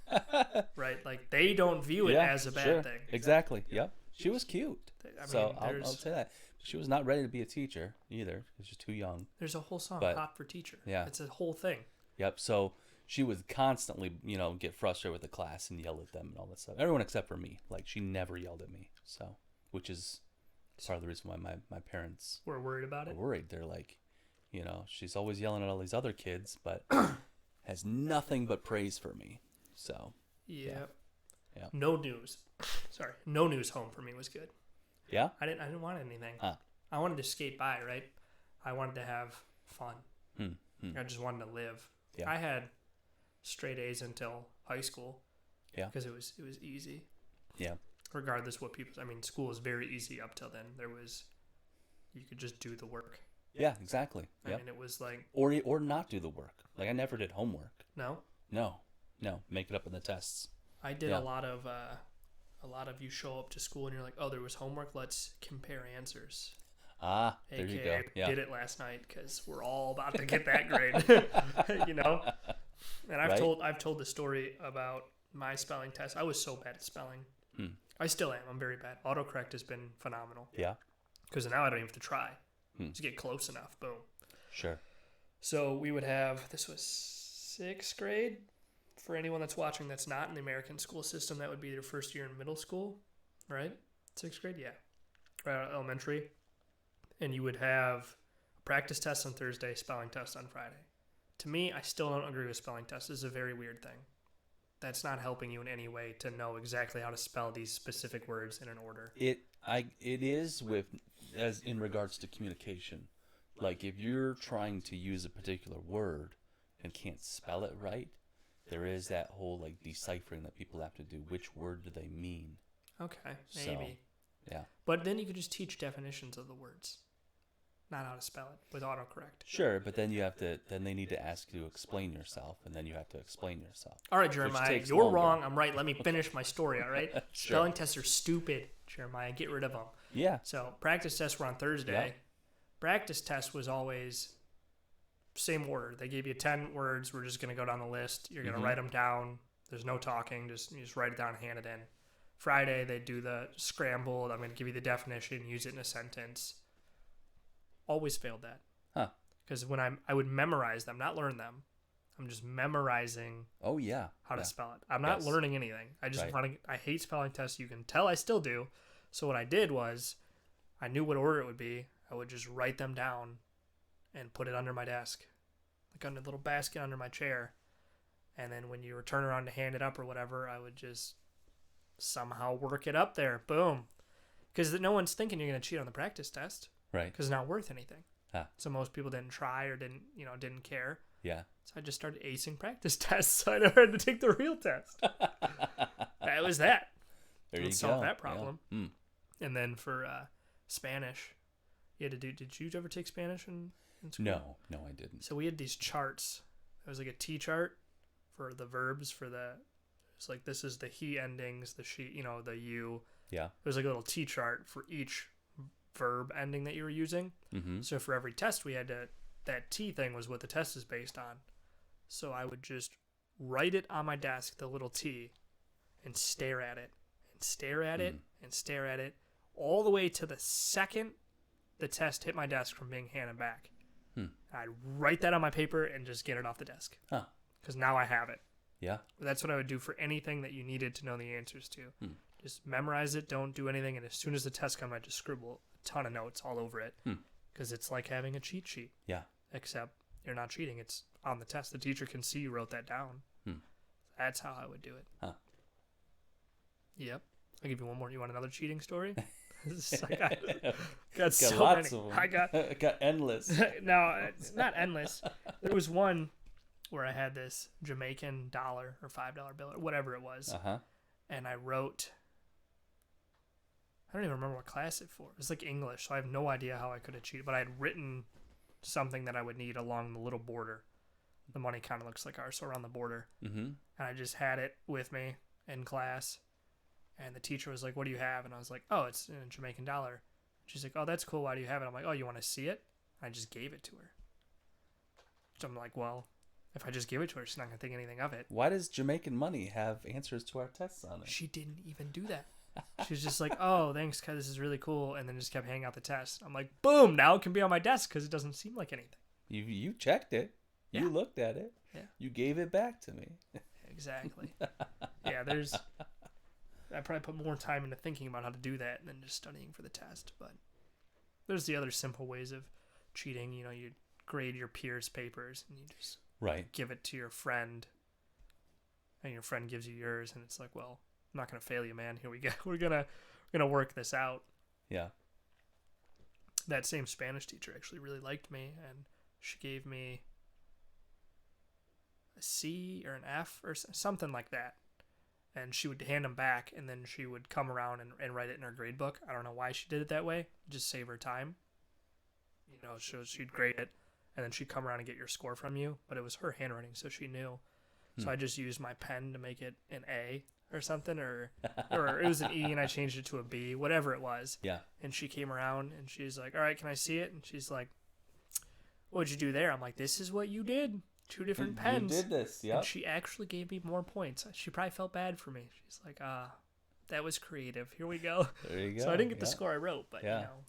right? Like they don't view it as a bad thing. Exactly. Yep. She was cute. I mean, So I'll say that. She was not ready to be a teacher either. She was too young. There's a whole song, But- "Hot for Teacher." Yeah. It's a whole thing. Yep. So she would constantly, get frustrated with the class and yell at them and all that stuff. Everyone except for me. Like she never yelled at me. So, which is part of the reason why my parents We're worried about are it. worried. They're like, she's always yelling at all these other kids, but has nothing but praise for me. So, Yeah. Yeah. No news. Sorry. No news home for me was good. yeah. I didn't want anything. Huh. I wanted to skate by, right? I wanted to have fun. Hmm. I just wanted to live. Yeah. I had straight A's until high school. Yeah. Because it was easy. Yeah. Regardless what people. I mean, school was very easy up till then. You could just do the work. Yeah, exactly. I Yep. mean, it was like Or not do the work. Like I never did homework. no. No. Make it up in the tests. I did Yeah. a lot of you show up to school and you're like, oh, there was homework. Let's compare answers. Ah, there you go. AKA, Yeah. did it last night because we're all about to get that grade. And I've told the story about my spelling test. I was so bad at spelling. I still am. I'm very bad. Autocorrect has been phenomenal Yeah. because now I don't even have to try. Just get close enough. Boom. Sure. So we would have, this was 6th grade. For anyone that's watching that's not in the American school system, that would be their first year in middle school, right? 6th grade, yeah. Right out of elementary. And you would have a practice test on Thursday, spelling test on Friday. To me, I still don't agree with spelling tests. It's a very weird thing. That's not helping you in any way to know exactly how to spell these specific words in an order. It is as in regards to communication. Like if you're trying to use a particular word and can't spell it right, there is that whole like deciphering that people have to do. Which word do they mean? Okay, maybe. So, yeah. But then you could just teach definitions of the words, not how to spell it with autocorrect. Sure, but then they need to ask you to explain yourself, and then you have to explain yourself. All right, Jeremiah, takes you're longer. wrong. I'm right. Let me finish my story, all right? Sure. Spelling tests are stupid, Jeremiah. Get rid of them. Yeah. So practice tests were on Thursday. Yeah. Practice test was always same order. They gave you 10 words. We're just going to go down the list. You're going to write them down. There's no talking. You just write it down and hand it in. Friday, they do the scrambled. I'm going to give you the definition. Use it in a sentence. Always failed that. Huh. Because when I would memorize them, not learn them. I'm just memorizing Oh yeah. how to spell it. I'm not Yes. learning anything. I just Right. want to. I hate spelling tests. You can tell I still do. So what I did was, I knew what order it would be. I would just write them down, and put it under my desk, like under a little basket under my chair. And then when you were turn around to hand it up or whatever, I would just somehow work it up there. Boom. Because no one's thinking you're going to cheat on the practice test. Right. Because it's not worth anything. Ah. So most people didn't try or didn't care. Yeah. So I just started acing practice tests, so I never had to take the real test. That was that. There you Let's go. solve that problem. Yeah. Mm. And then for Spanish, you had to do. Did you ever take Spanish in school? No, I didn't. So we had these charts. It was like a T chart for the verbs for the. It's like this is the he endings, the she, the you. Yeah. It was like a little T chart for each verb ending that you were using. Mm-hmm. So for every test, we had to. That T thing was what the test is based on. So I would just write it on my desk, the little T, and stare at it, and stare at it, and stare at it, all the way to the second the test hit my desk from being handed back. I'd write that on my paper and just get it off the desk. Huh. Because now I have it. Yeah. That's what I would do for anything that you needed to know the answers to. Just memorize it, don't do anything, and as soon as the test comes, I just scribble a ton of notes all over it. Because it's like having a cheat sheet. Yeah. Except you're not cheating. It's on the test. The teacher can see you wrote that down. That's how I would do it. Huh. Yep. I'll give you one more. You want another cheating story? I got so lots many. of them. I got endless. No, it's not endless. There was one where I had this Jamaican dollar or $5 bill or whatever it was. Uh-huh. and I wrote. I don't even remember what class it for. It was like English, so I have no idea how I could have cheated. But I had written something that I would need along the little border. The money kind of looks like ours, so around the border. Mm-hmm. And I just had it with me in class. And the teacher was like, "What do you have?" And I was like, "Oh, it's a Jamaican dollar." She's like, "Oh, that's cool. Why do you have it?" I'm like, "Oh, you want to see it?" I just gave it to her. So I'm like, well, if I just give it to her, she's not going to think anything of it. Why does Jamaican money have answers to our tests on it? She didn't even do that. She was just like, "Oh, thanks, Kai. This is really cool." And then just kept handing out the test. I'm like, boom, now it can be on my desk because it doesn't seem like anything. You checked it. Yeah. You looked at it. Yeah. You gave it back to me. Exactly. Yeah, I probably put more time into thinking about how to do that than just studying for the test. But there's the other simple ways of cheating. You know, you grade your peers' papers and you just Right. give it to your friend. And your friend gives you yours. And it's like, well, I'm not going to fail you, man. Here we go. We're gonna work this out. Yeah. That same Spanish teacher actually really liked me. And she gave me a C or an F or something like that. And she would hand them back, and then she would come around and write it in her grade book. I don't know why she did it that way. Just save her time. You know, she'd grade it, and then she'd come around and get your score from you. But it was her handwriting, so she knew. So I just used my pen to make it an A or something, or it was an E, and I changed it to a B, whatever it was. Yeah. And she came around, and she's like, "All right, can I see it?" And she's like, "What'd you do there?" I'm like, "This is what you did. 2 different pens." You did this, yeah. And she actually gave me more points. She probably felt bad for me. She's like, that was creative. Here we go. There you go. So I didn't get the score I wrote, but Yeah. you know.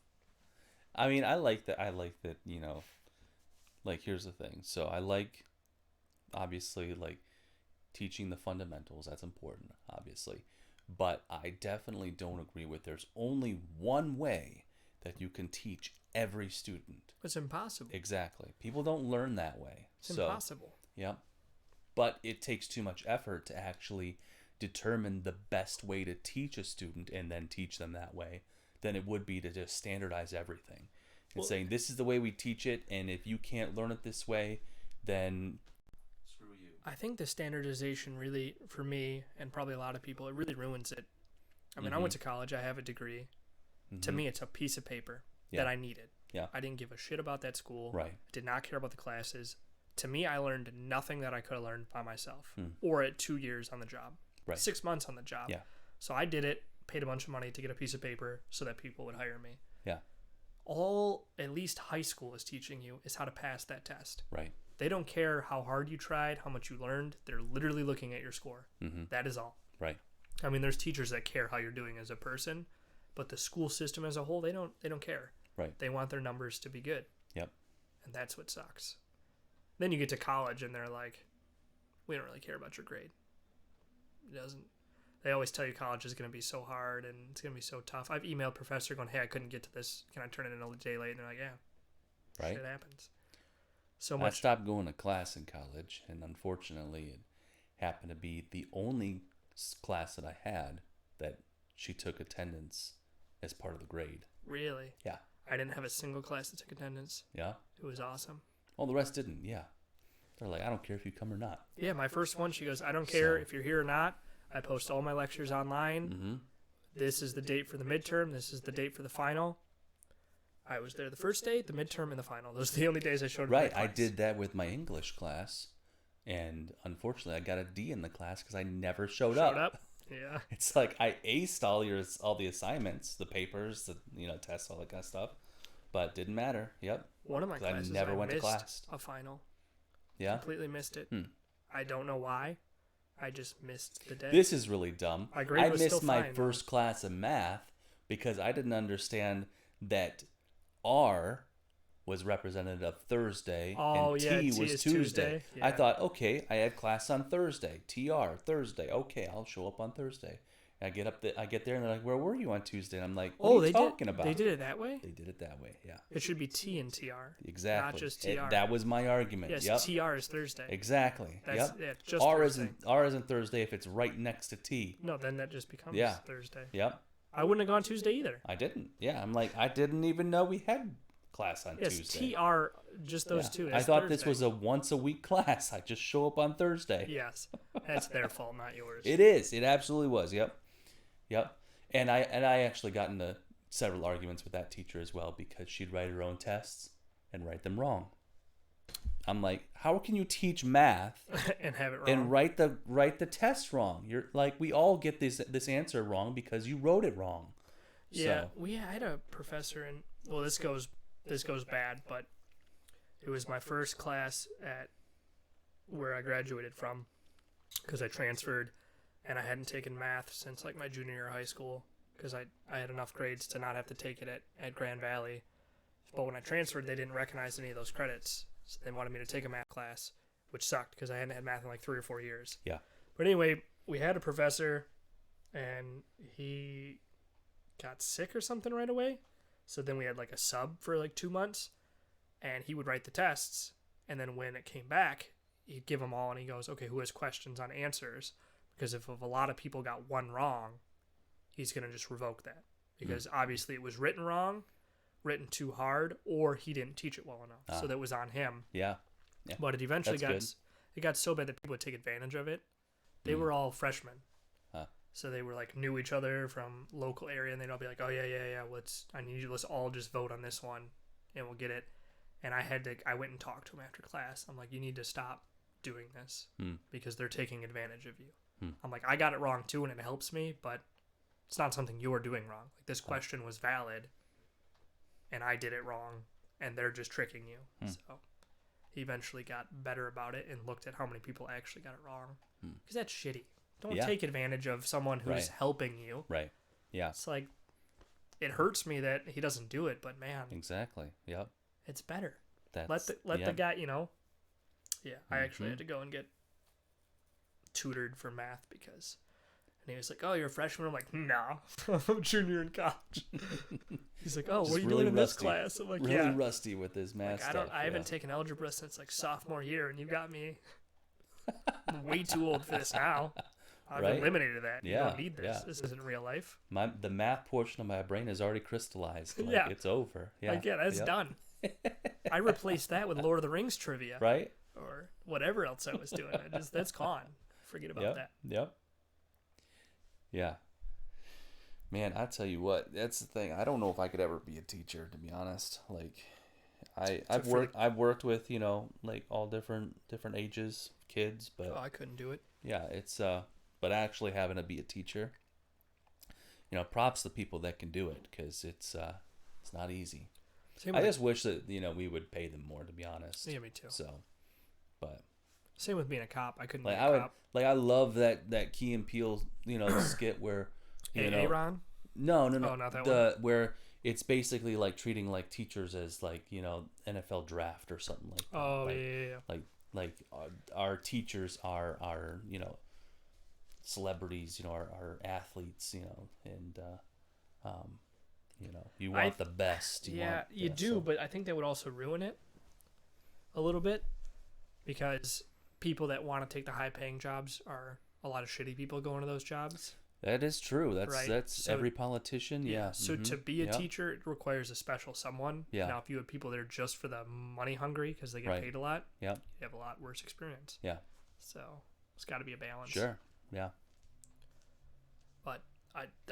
I mean, I like that, you know, like, here's the thing. So I like, obviously, like, teaching the fundamentals. That's important, obviously. But I definitely don't agree with there's only one way that you can teach every student. It's impossible. Exactly. People don't learn that way. It's impossible. Yeah. But it takes too much effort to actually determine the best way to teach a student and then teach them that way than it would be to just standardize everything and saying this is the way we teach it, and if you can't learn it this way, then screw you. I think the standardization really, for me and probably a lot of people, it really ruins it. I mean, I went to college. I have a degree. To me, it's a piece of paper that I needed. Yeah. I didn't give a shit about that school. Right. I did not care about the classes. To me, I learned nothing that I could have learned by myself or at 2 years on the job. Right. 6 months on the job. Yeah. So I did it, paid a bunch of money to get a piece of paper so that people would hire me. Yeah. All at least high school is teaching you is how to pass that test. Right. They don't care how hard you tried, how much you learned. They're literally looking at your score. That is all. Right. I mean, there's teachers that care how you're doing as a person, but the school system as a whole, they don't care. Right. They want their numbers to be good. Yep. And that's what sucks. Then you get to college and they're like, we don't really care about your grade. It doesn't. They always tell you college is going to be so hard and it's going to be so tough. I've emailed professor going, hey, I couldn't get to this. Can I turn it in a day late? And they're like, yeah. Right. Shit happens. So I much. stopped going to class in college, and unfortunately it happened to be the only class that I had that she took attendance as part of the grade. Really? Yeah. I didn't have a single class that took attendance. Yeah? It was awesome. Well, the rest didn't, yeah. They're like, I don't care if you come or not. Yeah, my first one, she goes, I don't care if you're here or not. I post all my lectures online. This is the date for the midterm. This is the date for the final. I was there the first day, the midterm, and the final. Those are the only days I showed up. Right, I did that with my English class, and unfortunately I got a D in the class because I never showed up. Yeah. It's like I aced all the assignments, the papers, the tests, all that kind of stuff, but it didn't matter. Yep. One of my classes, I never went to missed class. a final. Yeah. Completely missed it. I don't know why. I just missed the day. This is really dumb. My grade was missed still my fine, first class of math because I didn't understand that R was representative of Thursday and T was Tuesday. Yeah. I thought, okay, I have class on Thursday. TR, Thursday. Okay, I'll show up on Thursday. And I get there and they're like, where were you on Tuesday? And I'm like, what are you talking about? They did it that way? They did it that way, yeah. It should be T and TR. Exactly. Not just TR. That was my argument. Yes, Yep. TR is Thursday. Exactly. That's, yep. Yeah, just R Thursday. isn't Thursday if it's right next to T. No, then that just becomes Thursday. Yep. I wouldn't have gone Tuesday either. I didn't. Yeah, I'm like, I didn't even know we had class on Tuesday. TR, just those two. I thought this was a once a week class. I just show up on Thursday. Yes. That's their fault, not yours. It is. It absolutely was. Yep. And I actually got into several arguments with that teacher as well because she'd write her own tests and write them wrong. I'm like, how can you teach math and have it wrong and write the test wrong? You're like, we all get this answer wrong because you wrote it wrong. Yeah, So. I had a professor, and well, this goes bad, but it was my first class at where I graduated from because I transferred, and I hadn't taken math since like my junior year of high school because I had enough grades to not have to take it at Grand Valley. But when I transferred, they didn't recognize any of those credits, so they wanted me to take a math class, which sucked because I hadn't had math in like 3 or 4 years. Yeah. But anyway, we had a professor, and he got sick or something right away. So then we had like a sub for like 2 months, and he would write the tests. And then when it came back, he'd give them all, and he goes, okay, who has questions on answers? Because if a lot of people got one wrong, he's going to just revoke that. Because obviously it was written wrong, written too hard, or he didn't teach it well enough. So that was on him. Yeah. But it eventually got so bad that people would take advantage of it. They were all freshmen. So they were like knew each other from local area, and they'd all be like, "Oh yeah. Let's all just vote on this one, and we'll get it." And I went and talked to him after class. I'm like, "You need to stop doing this because they're taking advantage of you." I'm like, "I got it wrong too, and it helps me, but it's not something you're doing wrong. Like this question was valid, and I did it wrong, and they're just tricking you." So he eventually got better about it and looked at how many people actually got it wrong because that's shitty. Don't take advantage of someone who's helping you. Right. Yeah. It's like, it hurts me that he doesn't do it, but man. Exactly. Yep. It's better. Let the guy, Yeah, I actually had to go and get tutored for math because, and he was like, "Oh, you're a freshman?" I'm like, "No, I'm a junior in college." He's like, "Oh, what are you doing in this class?" I'm like, really rusty with this math stuff. I haven't taken algebra since like sophomore year, and you got me way too old for this now. I've eliminated that. You don't need this. Yeah. This isn't real life. The math portion of my brain is already crystallized. Like, it's over. Yeah. That's done. I replaced that with Lord of the Rings trivia. Right. Or whatever else I was doing. That's gone. Forget about that. Yep. Yeah. Man, I tell you what, that's the thing. I don't know if I could ever be a teacher, to be honest. Like, I've worked with, like all different ages, kids, but I couldn't do it. Yeah, it's but actually having to be a teacher, props to the people that can do it because it's not easy. I just wish that we would pay them more, to be honest. Yeah, me too. So, but same with being a cop. I couldn't like be a cop. I love that Key and Peele skit where Aaron? No. Oh, not that one. Where it's basically like treating like teachers as like NFL draft or something like that. Oh, like, yeah. Like our teachers are celebrities, our athletes, and you want the best. You do, but I think that would also ruin it a little bit because people that want to take the high-paying jobs are a lot of shitty people going to those jobs. That is true. That's every politician. Yeah. So to be a teacher, it requires a special someone. Yeah. Now, if you have people that are just for the money hungry because they get paid a lot, you have a lot worse experience. Yeah. So it's got to be a balance. Sure. Yeah. But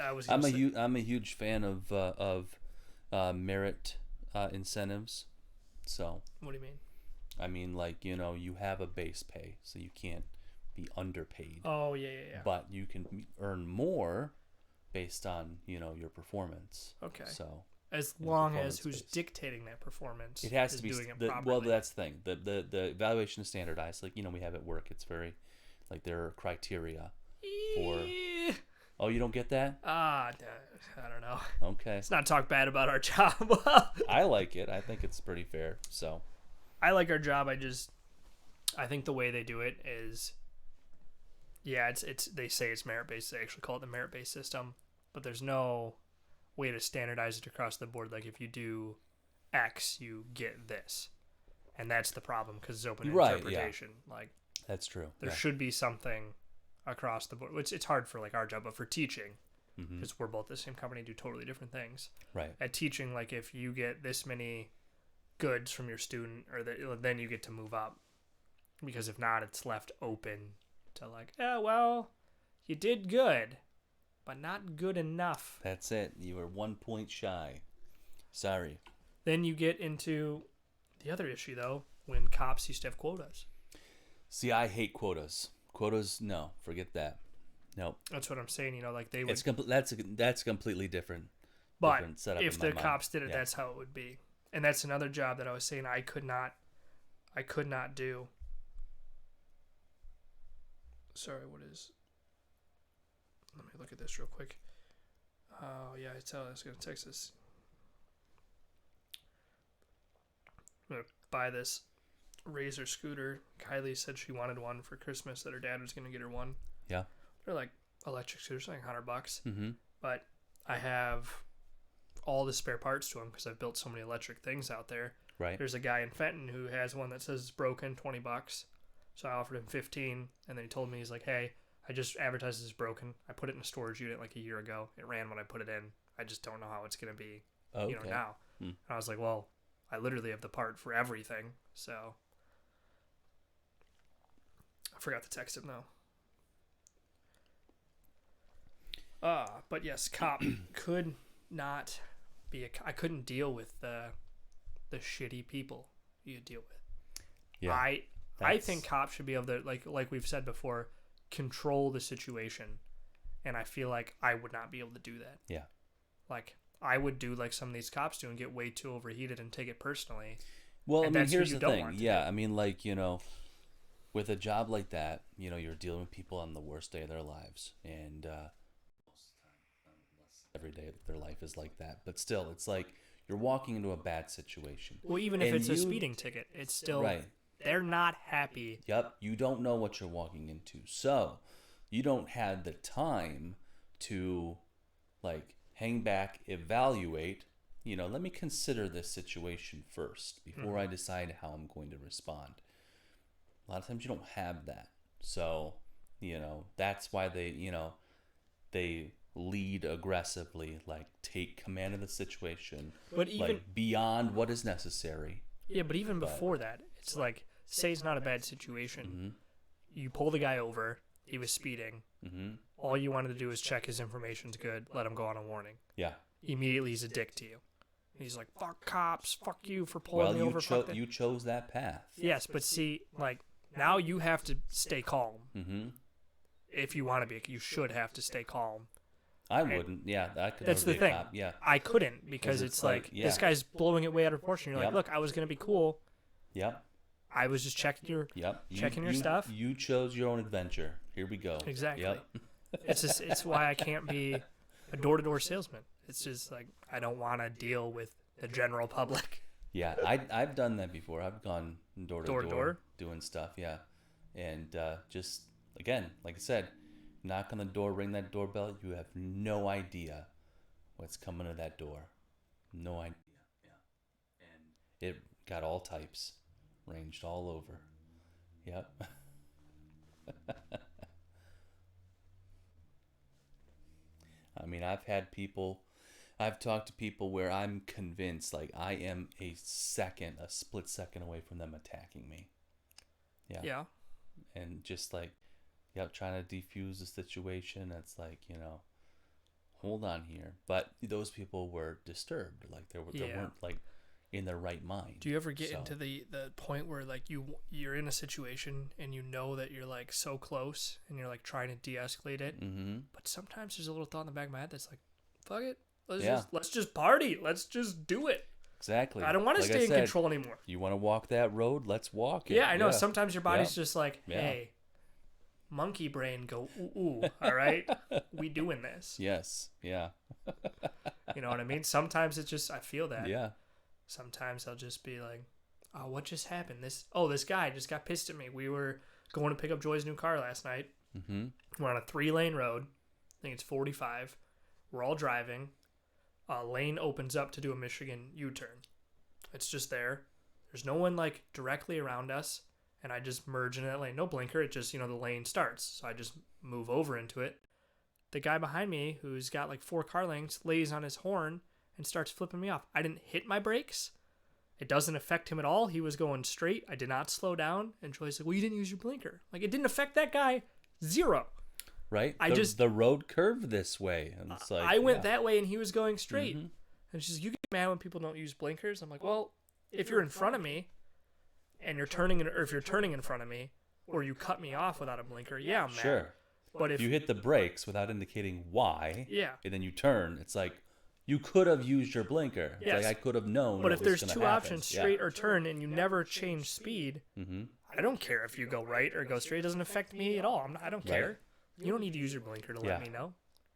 I was. I'm a huge fan of merit incentives. So. What do you mean? I mean, like you have a base pay, so you can't be underpaid. Oh yeah. But you can earn more based on your performance. Okay. So as long as who's dictating that performance, it has to be doing it properly. Well, that's the thing. The evaluation is standardized. Like we have at work. It's very like there are criteria for. Oh, you don't get that? I don't know. Okay. Let's not talk bad about our job. I like it. I think it's pretty fair. So. I like our job. I think the way they do it is. Yeah, it's they say it's merit-based. They actually call it the merit-based system. But there's no way to standardize it across the board. Like, if you do X, you get this. And that's the problem, because it's open interpretation. Yeah. Like, that's true. There should be something across the board. Which it's hard for, like, our job, but for teaching, because we're both the same company, do totally different things. Right. At teaching, like, if you get this many goods from your student, then you get to move up. Because if not, it's left open to like, oh, well, you did good, but not good enough. That's it. You were 1 point shy. Sorry. Then you get into the other issue, though, when cops used to have quotas. See, I hate quotas. Quotas, no, forget that. Nope. That's what I'm saying. You know, like they would. That's completely different. But different setup if in the my cops mind. did it, that's how it would be. And that's another job that I was saying I could not do. Sorry, what is? Let me look at this real quick. Oh yeah, I was gonna text this. I'm gonna buy this Razor scooter. Kylie said she wanted one for Christmas. That her dad was gonna get her one. Yeah. They're like electric scooters, like $100. Mm-hmm. But I have all the spare parts to them because I've built so many electric things out there. Right. There's a guy in Fenton who has one that says it's broken, $20. So I offered him 15, and then he told me, he's like, hey, I just advertised it's broken. I put it in a storage unit like a year ago. It ran when I put it in. I just don't know how it's gonna be, now. And I was like, well, I literally have the part for everything. So I forgot to text him though. But yes, cop could not be I couldn't deal with the shitty people you deal with. Yeah. I think cops should be able to, like we've said before, control the situation, and I feel like I would not be able to do that. Yeah. Like I would do like some of these cops do and get way too overheated and take it personally. Well, And I mean, that's who here's you the don't thing. want to Yeah, do. I mean, like, with a job like that, you're dealing with people on the worst day of their lives, and most of the time, unless every day of their life is like that. But still, it's like you're walking into a bad situation. Well, even if And it's a speeding ticket, it's still Right. they're not happy. Yep, you don't know what you're walking into. So, you don't have the time to, like, hang back, evaluate, let me consider this situation first before I decide how I'm going to respond. A lot of times you don't have that. So, that's why they lead aggressively, like, take command of the situation, But even like, beyond what is necessary. yeah, but even before that, it's like, say it's not a bad situation. Mm-hmm. You pull the guy over. He was speeding. Mm-hmm. All you wanted to do is check his information's good. Let him go on a warning. Yeah. Immediately, he's a dick to you. He's like, "Fuck cops, fuck you for pulling me over." You chose that path. Yes, but see, like now you have to stay calm. Mm-hmm. If you want to be, you should have to stay calm. I wouldn't. Yeah, that could That's never the be a thing. cop. Yeah. I couldn't because it's like yeah. this guy's blowing it way out of proportion. You're Yep. like, look, I was gonna be cool. Yep. I was just checking your checking your stuff. You chose your own adventure. Here we go. Exactly. Yep. It's why I can't be a door-to-door salesman. It's just like I don't want to deal with the general public. Yeah, I've done that before. I've gone door to door doing stuff. Yeah, and just again, like I said, knock on the door, ring that doorbell. You have no idea what's coming to that door. No idea. Yeah, and it got all types, ranged all over. Yep. I mean, I've talked to people where I'm convinced, like, I am a split second away from them attacking me. Yeah. Yeah. And just like, trying to defuse the situation. It's like, hold on here. But those people were disturbed. Like, they weren't, like, in their right mind. Do you ever get into the point where, like, you're in a situation and you know that you're, like, so close and you're, like, trying to de-escalate it? Mm-hmm. But sometimes there's a little thought in the back of my head that's like, fuck it. Let's just party. Let's just do it. Exactly. I don't want to stay in control anymore. You want to walk that road? Let's walk it. Yeah, I know. Sometimes your body's just like, Yeah. hey, monkey brain, go ooh ooh. All right, we doing this. Yes. Yeah. You know what I mean? Sometimes it's just I feel that. Yeah. Sometimes I'll just be like, oh, what just happened? This guy just got pissed at me. We were going to pick up Joy's new car last night. Mm-hmm. We're on a 3-lane road. I think it's 45. We're all driving. A lane opens up to do a Michigan U-turn. It's just there. There's no one like directly around us, and I just merge into that lane. No blinker. It just, the lane starts. So I just move over into it. The guy behind me, who's got like 4 car lengths, lays on his horn and starts flipping me off. I didn't hit my brakes. It doesn't affect him at all. He was going straight. I did not slow down. And Joy's like, well, you didn't use your blinker. Like, it didn't affect that guy Zero. Right? I just the road curved this way. And it's like, I went that way and he was going straight. Mhm. And she's, you get mad when people don't use blinkers. I'm like, well, if you're in front of me and you're turning, or if you're turning in front of me, or you cut me off without a blinker, yeah, I'm mad. Sure. But if You hit the brakes without indicating why, yeah, and then you turn, it's like you could have used your blinker. It's Yes. like I could have known. but what if was there's gonna two happen. options, straight or turn, and you never change speed, Mm-hmm. I don't care if you go right or go straight. It doesn't affect me at all. I don't care. You don't need to use your blinker to let me know.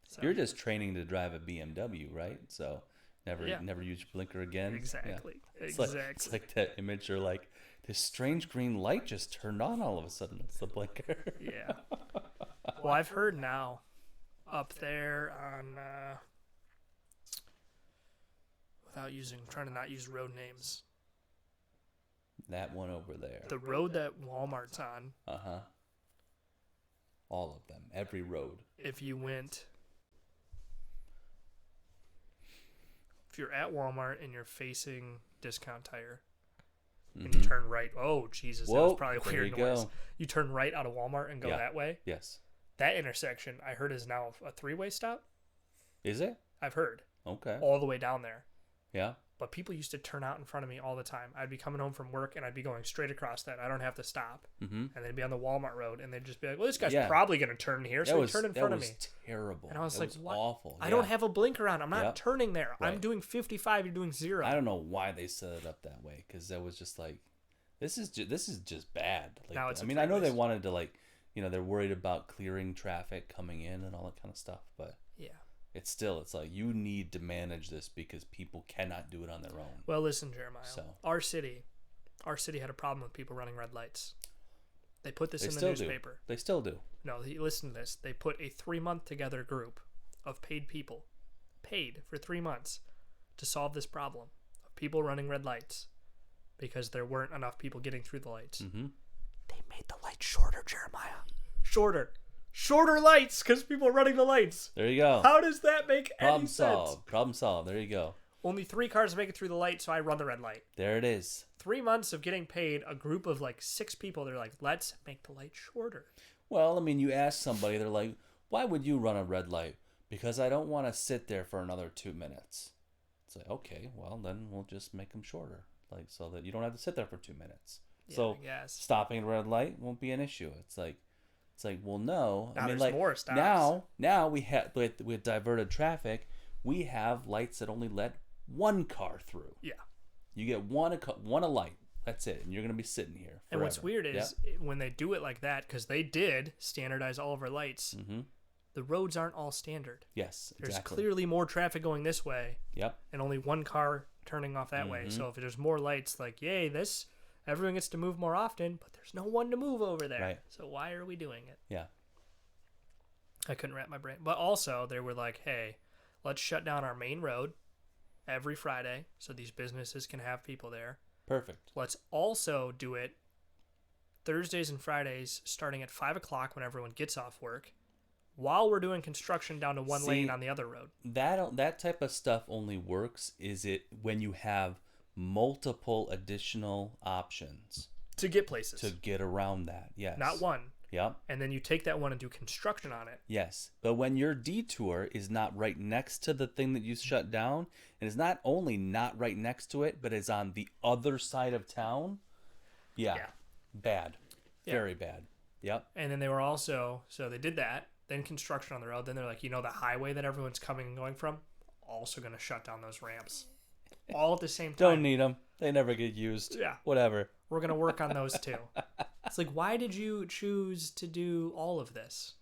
So, You're just training to drive a BMW, right? So never use your blinker again. exactly. Yeah. Exactly. It's like that image. You're like, this strange green light just turned on all of a sudden. It's the blinker. Yeah. Well, I've heard now up there on trying to not use road names. That one over there. The road that Walmart's on, All of them. Every road. if you're at Walmart and you're facing Discount Tire and you turn right, oh Jesus, that was probably a there weird you noise. go. You turn right out of Walmart and go that way. Yes. That intersection, I heard, is now a 3-way stop. Is it? I've heard. Okay. All the way down there. Yeah. But people used to turn out in front of me all the time. I'd be coming home from work and I'd be going straight across that. I don't have to stop. Mm-hmm. And they'd be on the Walmart road and they'd just be like, well, this guy's Yeah. probably going to turn here. So he turned in front of me. That was terrible. And I was That like, was what? awful. I don't have a blinker on. I'm not turning there. Right. I'm doing 55. You're doing 0. I don't know why they set it up that way, because that was just like, this is just bad. Like, Now it's I a mean, I know they freeways. wanted to, like, they're worried about clearing traffic coming in and all that kind of stuff, but Yeah. it's like you need to manage this because people cannot do it on their own. Well, listen, Jeremiah. So. Our city had a problem with people running red lights. They put this They in the still newspaper. do. They still do. No, listen to this. They put a 3-month together group of paid people, paid for 3 months, to solve this problem of people running red lights because there weren't enough people getting through the lights. Mm-hmm. They made the lights shorter, Jeremiah. Shorter lights because people are running the lights. There you go. How does that make any sense? Problem solved. There you go. Only 3 cars make it through the light, so I run the red light. There it is. 3 months of getting paid, a group of like 6 people, they're like, let's make the light shorter. Well, I mean, you ask somebody, they're like, why would you run a red light? Because I don't want to sit there for another 2 minutes. It's like, okay, well, then we'll just make them shorter, like, so that you don't have to sit there for 2 minutes. Yeah, So I guess. stopping at a red light won't be an issue. It's like, well, no. Now I mean, there's like, more stops. now we have with diverted traffic, we have lights that only let one car through. Yeah. You get one a light. That's it, and you're gonna be sitting here forever. And what's weird is when they do it like that, because they did standardize all of our lights, the roads aren't all standard. Yes, There's exactly. clearly more traffic going this way Yep. and only one car turning off that way. So if there's more lights, like, yay, everyone gets to move more often, but there's no one to move over there. Right. So why are we doing it? Yeah. I couldn't wrap my brain. But also, they were like, hey, let's shut down our main road every Friday so these businesses can have people there. Perfect. Let's also do it Thursdays and Fridays starting at 5 o'clock when everyone gets off work while we're doing construction down to one lane on the other road. That type of stuff only works when you have multiple additional options To get places. to get around that. Yes. Not one. Yep. And then you take that one and do construction on it. Yes. But when your detour is not right next to the thing that you shut down, and it's not only not right next to it, but is on the other side of town, yeah. Bad. Yeah. Very bad. Yep. And then they were also, so they did that, then construction on the road. Then they're like, the highway that everyone's coming and going from, also going to shut down those ramps. All at the same time. Don't need them. They never get used. Yeah. Whatever. We're going to work on those too. It's like, why did you choose to do all of this?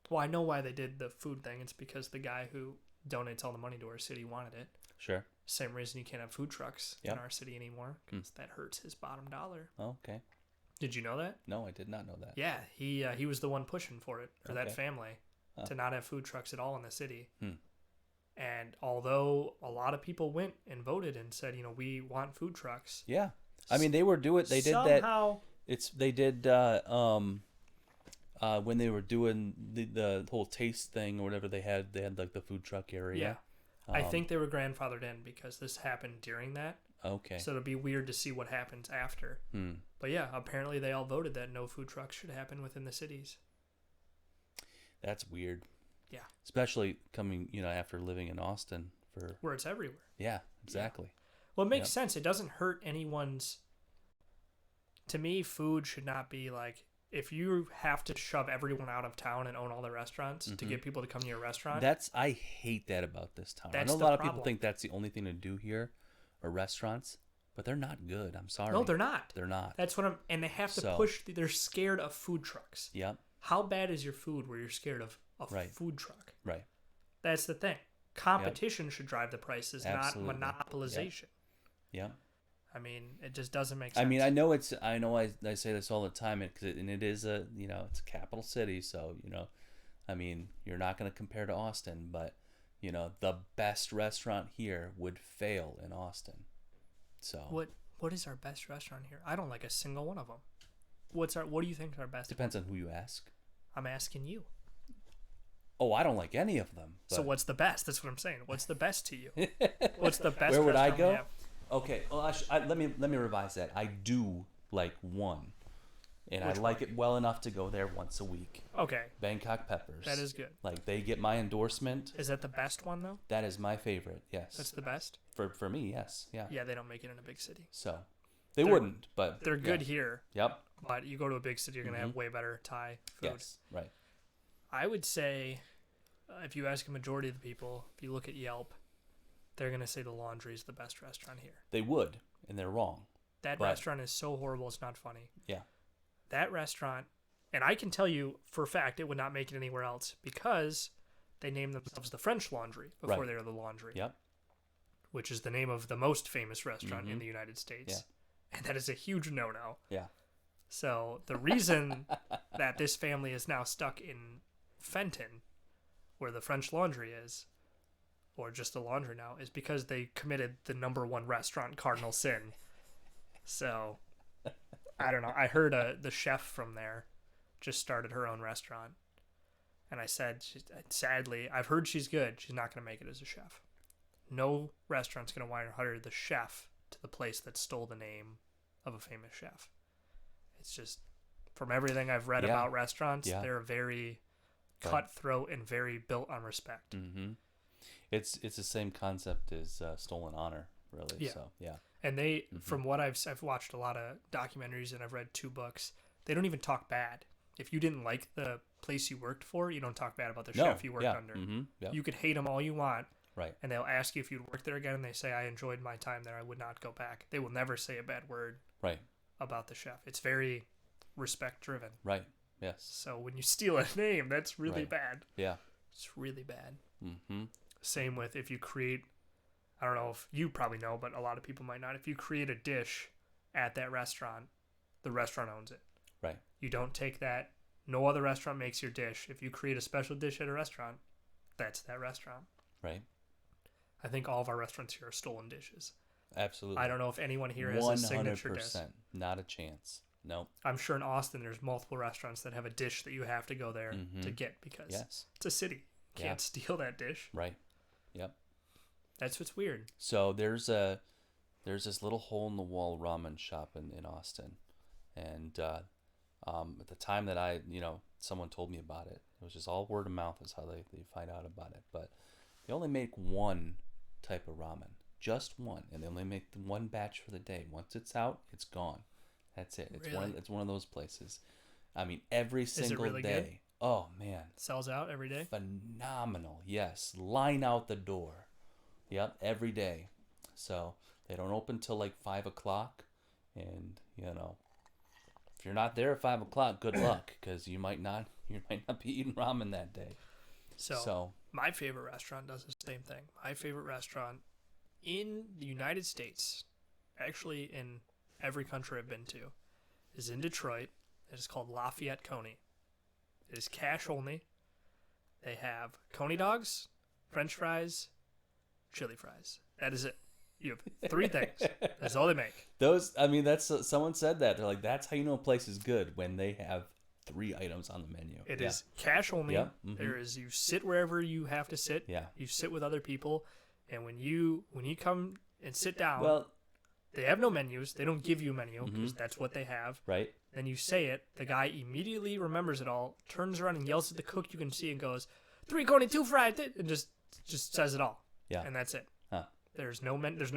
Well, I know why they did the food thing. It's because the guy who donates all the money to our city wanted it. Sure. Same reason you can't have food trucks in our city anymore, because that hurts his bottom dollar. Okay. Did you know that? No, I did not know that. Yeah, he was the one pushing for it, for that Okay. family, to not have food trucks at all in the city. Hmm. And although a lot of people went and voted and said, we want food trucks. Yeah. I mean, they did that. Somehow, They did when they were doing the whole taste thing or whatever they had like the food truck area. yeah. I think they were grandfathered in because this happened during that. Okay. So it'll be weird to see what happens after. But yeah, apparently they all voted that no food trucks should happen within the cities. That's weird. Yeah. Especially coming, after living in Austin for. Where it's everywhere. Yeah, exactly. Well, it makes sense. It doesn't hurt anyone's. To me, food should not be like, if you have to shove everyone out of town and own all the restaurants to get people to come to your restaurant. I hate that about this town. I That's know a the lot of problem. people think that's the only thing to do here, are restaurants, but they're not good. I'm sorry. No, they're not. They're not. That's what and they have to push, they're scared of food trucks. Yep. How bad is your food where you're scared of a food truck? Right. That's the thing. Competition should drive the prices, Absolutely. not monopolization. Yeah. I mean, it just doesn't make sense. I mean, I say this all the time, and it is it's a capital city, so, I mean, you're not going to compare to Austin, but, the best restaurant here would fail in Austin. So. What is our best restaurant here? I don't like a single one of them. What do you think is our best? Depends on who you ask. I'm asking you. Oh, I don't like any of them. But... So what's the best? That's what I'm saying. What's the best to you? What's the best? Where would I go? Okay, well, let me revise that. I do like one, and I like it well enough to go there once a week. Okay. Bangkok Peppers. That is good. Like, they get my endorsement. Is that the best one though? That is my favorite. Yes. That's the best. For me, yes, yeah. Yeah, they don't make it in a big city. So, they wouldn't, but they're good here. Yep. But you go to a big city, you're gonna have way better Thai food. Yes. Right. I would say, if you ask a majority of the people, if you look at Yelp, they're going to say the Laundry is the best restaurant here. They would, and they're wrong. That restaurant is so horrible, it's not funny. Yeah. That restaurant, and I can tell you for a fact it would not make it anywhere else because they named themselves the French Laundry before they were the Laundry. Yep. Which is the name of the most famous restaurant in the United States. Yeah. And that is a huge no-no. Yeah. So the reason that this family is now stuck in Fenton, where the French Laundry is, or just the laundry now, is because they committed the #1 restaurant cardinal sin. So, I don't know. I heard the chef from there just started her own restaurant. And I said, sadly, I've heard she's good. She's not going to make it as a chef. No restaurant's going to want to hire the chef to the place that stole the name of a famous chef. It's just, from everything I've read about restaurants, they're very cutthroat and very built on respect. Mm-hmm. It's the same concept as Stolen Honor, really. Yeah. So, yeah. And they, from what I've watched a lot of documentaries and I've read 2 books, they don't even talk bad. If you didn't like the place you worked for, you don't talk bad about the chef you worked under. Mm-hmm. Yep. You could hate them all you want. Right. And they'll ask you if you'd work there again, and they say, I enjoyed my time there. I would not go back. They will never say a bad word about the chef. It's very respect-driven. Right. Yes. So when you steal a name, that's really bad. Yeah. It's really bad. Mm-hmm. Same with if you create, I don't know if you probably know, but a lot of people might not. If you create a dish at that restaurant, the restaurant owns it. Right. You don't take that. No other restaurant makes your dish. If you create a special dish at a restaurant, that's that restaurant. Right. I think all of our restaurants here are stolen dishes. Absolutely. I don't know if anyone here has a signature dish. 100%. Not a chance. No. I'm sure in Austin there's multiple restaurants that have a dish that you have to go there to get because it's a city. You can't steal that dish. Right. Yep. That's what's weird. So there's this little hole in the wall ramen shop in Austin, and at the time that someone told me about it, it was just all word of mouth is how they find out about it. But they only make one type of ramen, just one, and they only make one batch for the day. Once it's out, it's gone. That's it. It's really? It's one of those places. I mean, every single really day. Good? Oh man. Sells out every day? Phenomenal. Yes. Line out the door. Yep, every day. So they don't open till like 5:00, and if you're not there at 5:00, good luck, because you might not be eating ramen that day. So my favorite restaurant does the same thing. My favorite restaurant in the United States, actually in every country I've been to, is in Detroit. It is called Lafayette Coney. It is cash only. They have Coney dogs, French fries, chili fries. That is it. You have 3 things. That's all they make. That's someone said that. They're like, that's how you know a place is good, when they have 3 items on the menu. It is cash only. Yep. Mm-hmm. There is, you sit wherever you have to sit. Yeah. You sit with other people, and when you come and sit down. Well, They have no menus. They don't give you a menu because that's what they have. Right. Then you say it. The guy immediately remembers it all, turns around and yells at the cook you can see and goes, 3 coney, 2 fried, and just says it all. Yeah. And that's it. Huh. There's no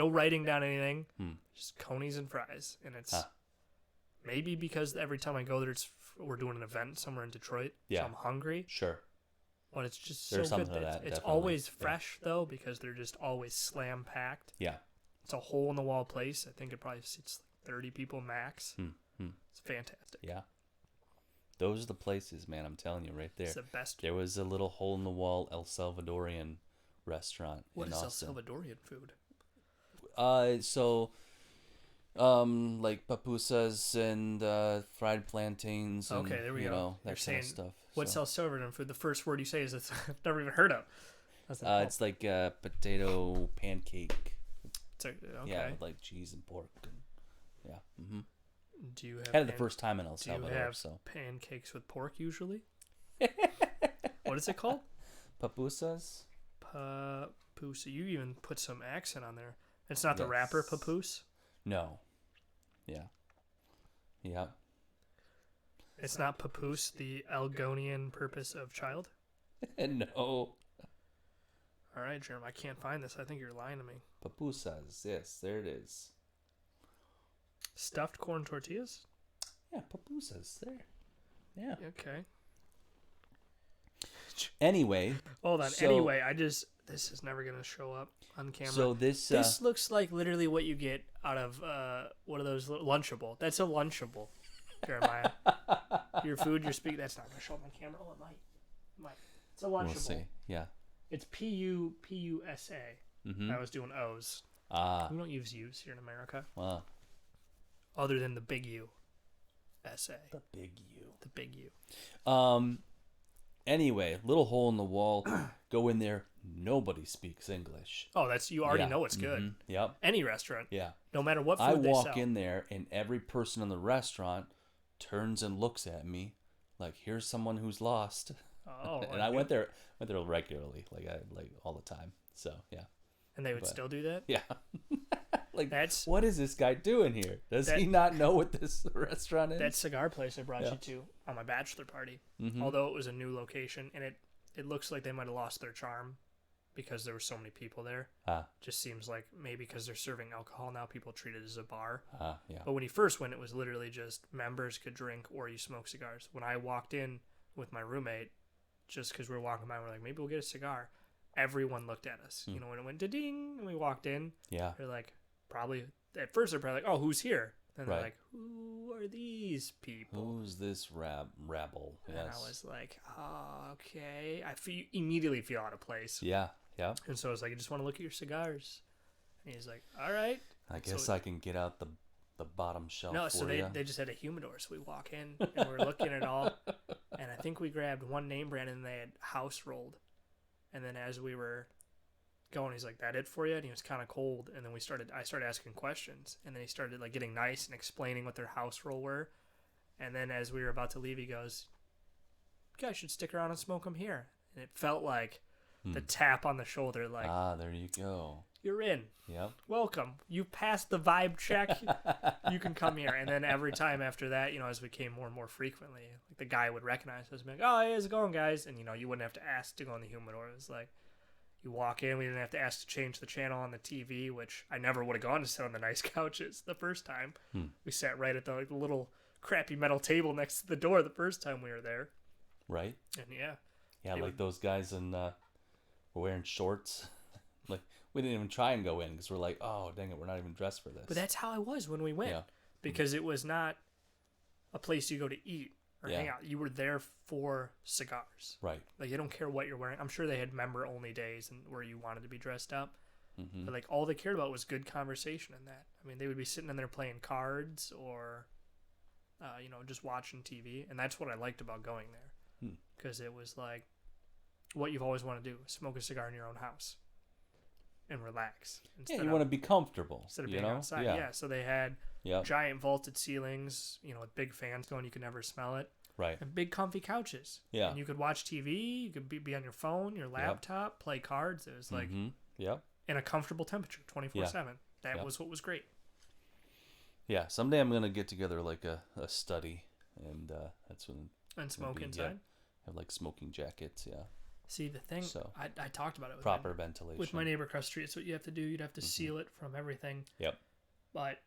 writing down anything. Just conies and fries. And it's maybe because every time I go there, we're doing an event somewhere in Detroit. Yeah. So I'm hungry. Sure. But it's just There's so good. something to that, It's definitely. always fresh, though, because they're just always slam packed. Yeah. It's a hole-in-the-wall place. I think it probably seats like 30 people max. It's fantastic. Yeah. Those are the places, man. I'm telling you right there. It's the best. There was a little hole-in-the-wall El Salvadorian restaurant What in is El Austin. Salvadorian food? Like pupusas and fried plantains and, Okay, there we go. that You're kind saying, of stuff. what's So, El Salvadorian food? The first word you say is it's I've never even heard of. I was like, it's like a potato pancake. okay. Yeah, with like cheese and pork. And, yeah. Mm-hmm. Do you have Had it the first time in El do you Salvador. have So pancakes with pork usually? What is it called? pupusas. Papoose. You even put some accent on there. It's not the Yes. rapper Papoose. No. Yeah. Yeah. It's not Papoose, the Algonian purpose of child. No. All right, Jerem, I can't find this. I think you're lying to me. Pupusas. Yes, there it is. Stuffed corn tortillas? Yeah, pupusas. There. Yeah. Okay. Anyway. Hold on. So- Anyway, this is never going to show up on camera. So this. This looks like literally what you get out of one of those Lunchable. That's a Lunchable, Jeremiah. Your food, your speak. That's not going to show up on camera. Oh, it might. It's a Lunchable. We'll see. Yeah. It's Pupusa. I was doing O's. We don't use U's here in America. Wow. Other than the big U. S-A. The big U. The big U. Anyway, little hole in the wall. Go in there. Nobody speaks English. Oh, you already Yeah. know it's good. Yep. Any restaurant. Yeah. No matter what food I they walk sell. in there and every person in the restaurant turns and looks at me like, here's someone who's lost. Oh, And I went there regularly, like all the time. So yeah. And they would still do that? Yeah. Like, That's what is this guy doing here? Does he not know what this restaurant is? that cigar place I brought Yeah. you to on my bachelor party. Mhm. Although it was a new location, and it looks like they might have lost their charm because there were so many people there. Just seems like maybe because they're serving alcohol now, people treat it as a bar. Yeah. But when you first went, it was literally just members could drink or you smoke cigars. When I walked in with my roommate, just because we were walking by, we're like, maybe we'll get a cigar. Everyone looked at us. You know, when it went ding and we walked in, Yeah. they're like, probably, at first they're probably like, oh, who's here? Then they're Right. like, who are these people? Who's this rabble? Yes. And I was like, oh, okay. Immediately feel out of place. Yeah. Yeah. And so I was like, I just want to look at your cigars. And he's like, all right. I guess So- I can get out the bottom shelf No, for so you. they just had a humidor. So we walk in and we're looking at all. And I think we grabbed one name brand and they had house rolled. And then as we were going, he's like, that it for you? And he was kind of cold. And then I started asking questions. And then he started like getting nice and explaining what their house roll were. And then as we were about to leave, he goes, you guys should stick around and smoke them here. And it felt like the tap on the shoulder, like, there you go. you're in. Yep. Welcome. You passed the vibe check. You can come here. And then every time after that, as we came more and more frequently, like the guy would recognize us and be like, oh, hey, how's it going, guys? And, you wouldn't have to ask to go in the humidor. It was like, you walk in, we didn't have to ask to change the channel on the TV, which I never would have gone to sit on the nice couches the first time. We sat right at the little crappy metal table next to the door the first time we were there. Right? And yeah. Yeah, They like would- those guys were wearing shorts. Like, we didn't even try and go in because we're like, oh, dang it, we're not even dressed for this. But that's how I was when we went. Yeah. Because it was not a place you go to eat or hang Yeah. out. You were there for cigars. Right. Like, you don't care what you're wearing. I'm sure they had member-only days and where you wanted to be dressed up. Mm-hmm. But, like, all they cared about was good conversation in that. I mean, they would be sitting in there playing cards or, just watching TV. And that's what I liked about going there. Because it was, like, what you've always wanted to do. Smoke a cigar in your own house. And relax. Yeah, you want to be comfortable. Instead of you being know? outside. Yeah. Yeah, so they had Yep. giant vaulted ceilings, with big fans going, you could never smell it. Right. And big comfy couches. Yeah. And you could watch TV, you could be on your phone, your laptop, play cards. It was like Mm-hmm. Yep. in a comfortable temperature, 24/7. That Yep. was what was great. Yeah, someday I'm gonna get together like a study, and that's when And smoke be, inside. have like smoking jackets. Yeah, See, the thing, so I talked about it with proper ventilation. with my neighbor across the street. It's what you have to do. You'd have to seal it from everything. Yep. But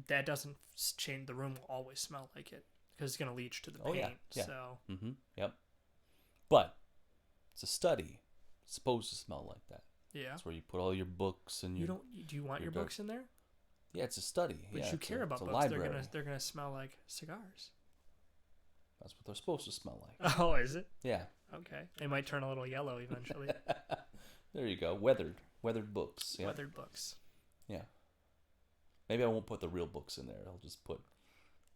that doesn't change. The room will always smell like it because it's going to leach to the Oh, paint. yeah. So Yep. But it's a study. It's supposed to smell like that. yeah. That's where you put all your books and You your. don't. Do you want your your books in there? Yeah, it's a study. But yeah, you it's care about it's a books. library. They're gonna smell like cigars. That's what they're supposed to smell like. Oh, is it? Yeah. Okay. They might turn a little yellow eventually. There you go. Weathered books. Yeah. Weathered books. Yeah. Maybe I won't put the real books in there. I'll just put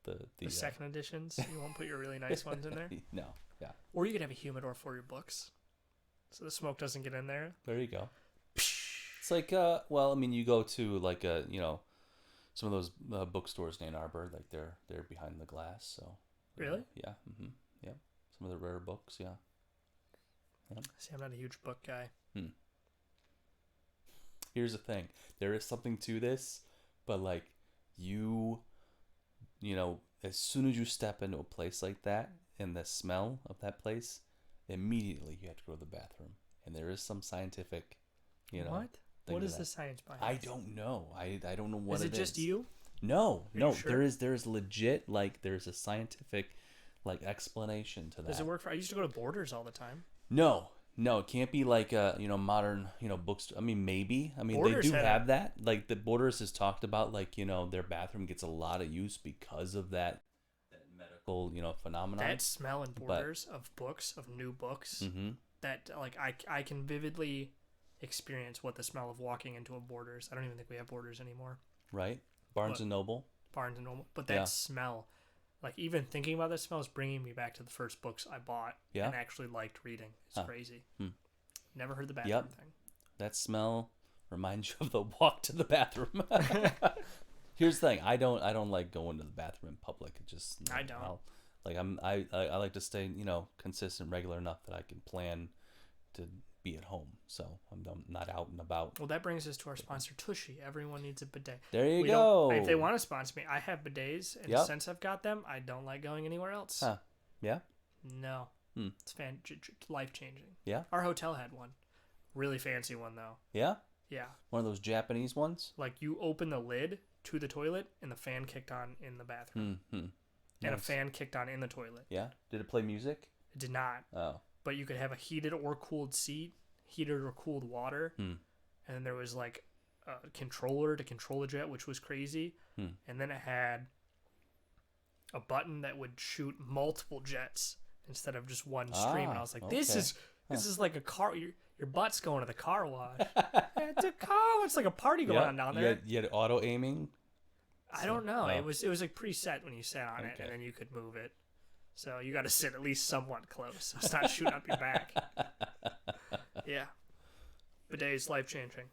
the second editions. You won't put your really nice ones in there. No. Yeah. Or you could have a humidor for your books, so the smoke doesn't get in there. There you go. It's like well, I mean, you go to like some of those bookstores in Ann Arbor, like they're behind the glass. So. Really? Yeah. Mm-hmm. Yeah. Some of the rare books. Yeah. Yep. See, I'm not a huge book guy. Here's the thing. There is something to this, but like you know, as soon as you step into a place like that and the smell of that place, immediately you have to go to the bathroom. And there is some scientific, What? What is the science behind it? I don't know. I don't know what is. It just you? No. You sure? There is legit, like, there's a scientific like explanation to that. Does it work for? I used to go to Borders all the time. No, it can't be like a modern bookstore. I mean, maybe. I mean, Borders they do have that. Like the Borders has talked about, like their bathroom gets a lot of use because of that medical phenomenon. That smell in Borders of books, of new books. Mm-hmm. That like I can vividly experience what the smell of walking into a Borders. I don't even think we have Borders anymore. Right, Barnes and Noble. But that smell. Like, even thinking about that smell is bringing me back to the first books I bought and actually liked reading. It's crazy. Never heard the bathroom thing. That smell reminds you of the walk to the bathroom. Here's the thing. I don't like going to the bathroom in public. It just I don't. I like to stay consistent, regular enough that I can plan to be at home. So I'm not out and about. Well, that brings us to our sponsor, Tushy. Everyone needs a bidet. There you go. If they want to sponsor me, I have bidets, and since I've got them, I don't like going anywhere else. Huh. Yeah? No. It's life-changing. Yeah? Our hotel had one. Really fancy one, though. Yeah? Yeah. One of those Japanese ones? Like, you open the lid to the toilet, and the fan kicked on in the bathroom. Mm-hmm. And a fan kicked on in the toilet. Yeah? Did it play music? It did not. Oh. But you could have a heated or cooled seat, heated or cooled water, and then there was like a controller to control the jet, which was crazy. And then it had a button that would shoot multiple jets instead of just one stream. And I was like, this is like a car. Your butt's going to the car wash. It's a car. It's like a party going on down there. You had auto aiming. I don't know. It was like preset when you sat on it, and then you could move it. So you got to sit at least somewhat close, so it's not shooting up your back. Yeah. Bidet's life-changing.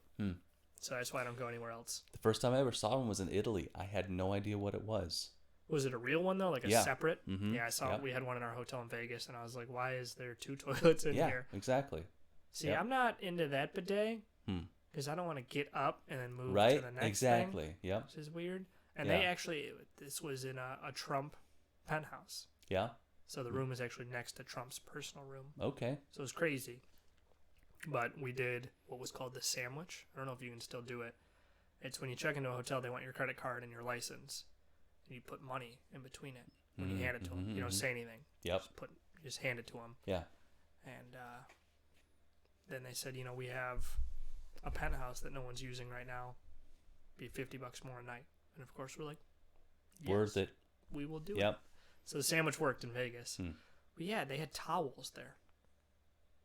So that's why I don't go anywhere else. The first time I ever saw one was in Italy. I had no idea what it was. Was it a real one, though? Like a separate? Mm-hmm. Yeah, I saw we had one in our hotel in Vegas, and I was like, why is there two toilets in here? Yeah, exactly. See, I'm not into that bidet because I don't want to get up and then move to the next exactly. thing. Yep. Which is weird. And they actually, this was in a Trump penthouse. Yeah. So the room is actually next to Trump's personal room. Okay. So it was crazy. But we did what was called the sandwich. I don't know if you can still do it. It's when you check into a hotel, they want your credit card and your license. And you put money in between it when you hand it to them. You don't say anything. Yep. You just hand it to them. Yeah. And then they said, we have a penthouse that no one's using right now. Be $50 more a night. And of course we're like, yes, worth it. We will do it. Yep. So the sandwich worked in Vegas. But yeah, they had towels there.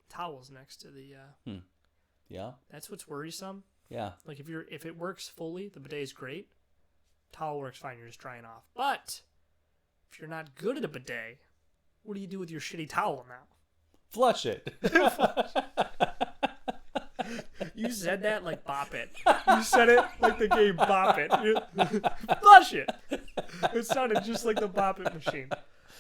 Towels next to the Yeah. That's what's worrisome. Yeah. Like if it works fully, the bidet is great. Towel works fine, you're just drying off. But if you're not good at a bidet, what do you do with your shitty towel now? Flush it. You said that like Bop It. You said it like the game Bop It. Flush it. It sounded just like the Bop It machine.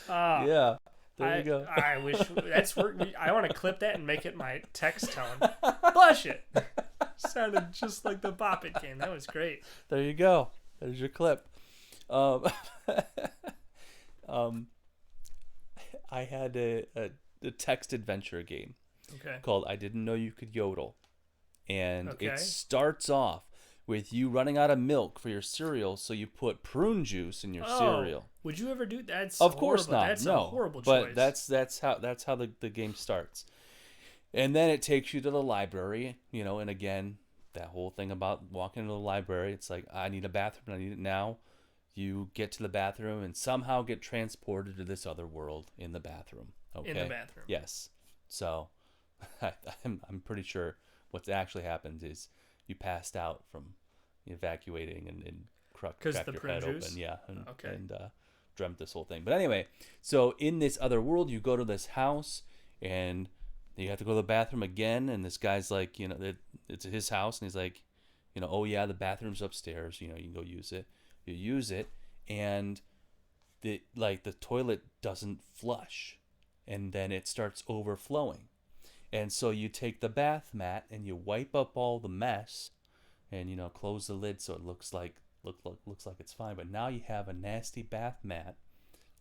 Yeah. There you go. I wish that's where I want to clip that and make it my text tone. Flush it. Sounded just like the Bop It game. That was great. There you go. There's your clip. Um, um, I had a text adventure game Okay. called I Didn't Know You Could Yodel. And Okay. it starts off with you running out of milk for your cereal, so you put prune juice in your cereal. Would you ever do that? That's Of course horrible. not. That's no. a horrible but choice. that's how the game starts. And then it takes you to the library, and again, that whole thing about walking into the library, it's like, I need a bathroom, I need it now. You get to the bathroom and somehow get transported to this other world in the bathroom. Okay. In the bathroom. Yes. So I'm pretty sure what's actually happened is you passed out from evacuating and cracked your head open. Yeah. And dreamt this whole thing. But anyway, so in this other world, you go to this house and you have to go to the bathroom again. And this guy's like, it's his house. And he's like, oh yeah, the bathroom's upstairs. You can go use it. You use it. And the toilet doesn't flush. And then it starts overflowing. And so you take the bath mat and you wipe up all the mess, and close the lid so it looks like it's fine. But now you have a nasty bath mat.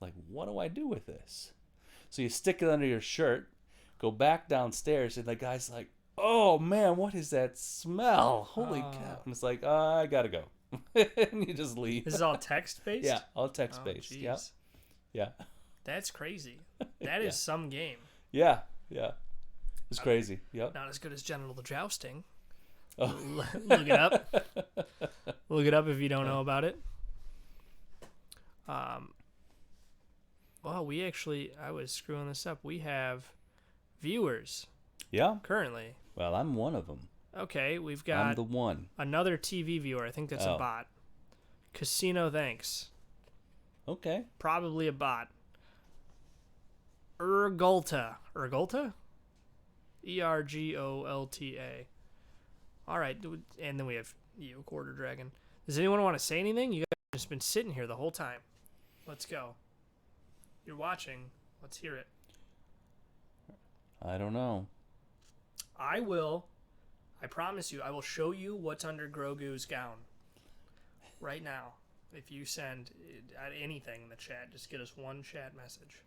Like, what do I do with this? So you stick it under your shirt, go back downstairs, and the guy's like, "Oh man, what is that smell? Holy cow!" And it's like, I gotta go, and you just leave. This is all text based. Yeah, all text based. Yeah, yeah. That's crazy. That is some game. Yeah. It's crazy. Yep. Not as good as genital jousting. Oh. Look it up. Look it up if you don't know about it. Well, I was screwing this up. We have viewers. Yeah. Currently. Well, I'm one of them. Okay, we've got I'm the one. Another TV viewer. I think that's a bot. Casino thanks. Okay. Probably a bot. Ergolta. Ergolta? Ergolta. All right, and then we have you, Quarter Dragon. Does anyone want to say anything? You guys have just been sitting here the whole time. Let's go. You're watching. Let's hear it. I don't know. I will. I promise you, I will show you what's under Grogu's gown. Right now. If you send anything in the chat, just get us one chat message.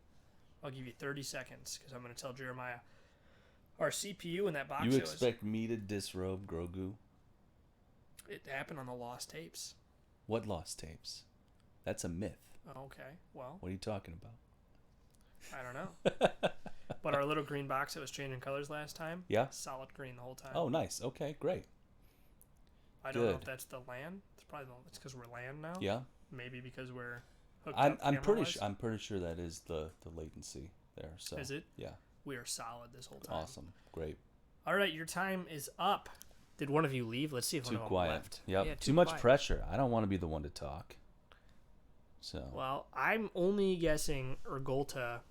I'll give you 30 seconds because I'm going to tell Jeremiah. Our CPU in that box. You expect me to disrobe Grogu? It happened on the lost tapes. What lost tapes? That's a myth. Oh, okay. Well. What are you talking about? I don't know. But our little green box that was changing colors last time. Yeah. Solid green the whole time. Oh, nice. Okay, great. I don't know if that's the LAN. It's because we're LAN now. Yeah. Maybe because we're hooked I'm up. I'm pretty sure that is the latency there. So. Is it? Yeah. We are solid this whole time. Awesome. Great. All right, your time is up. Did one of you leave? Let's see if one of them left. Yep. Yeah, too much pressure. I don't want to be the one to talk. So. Well, I'm only guessing Ergolta.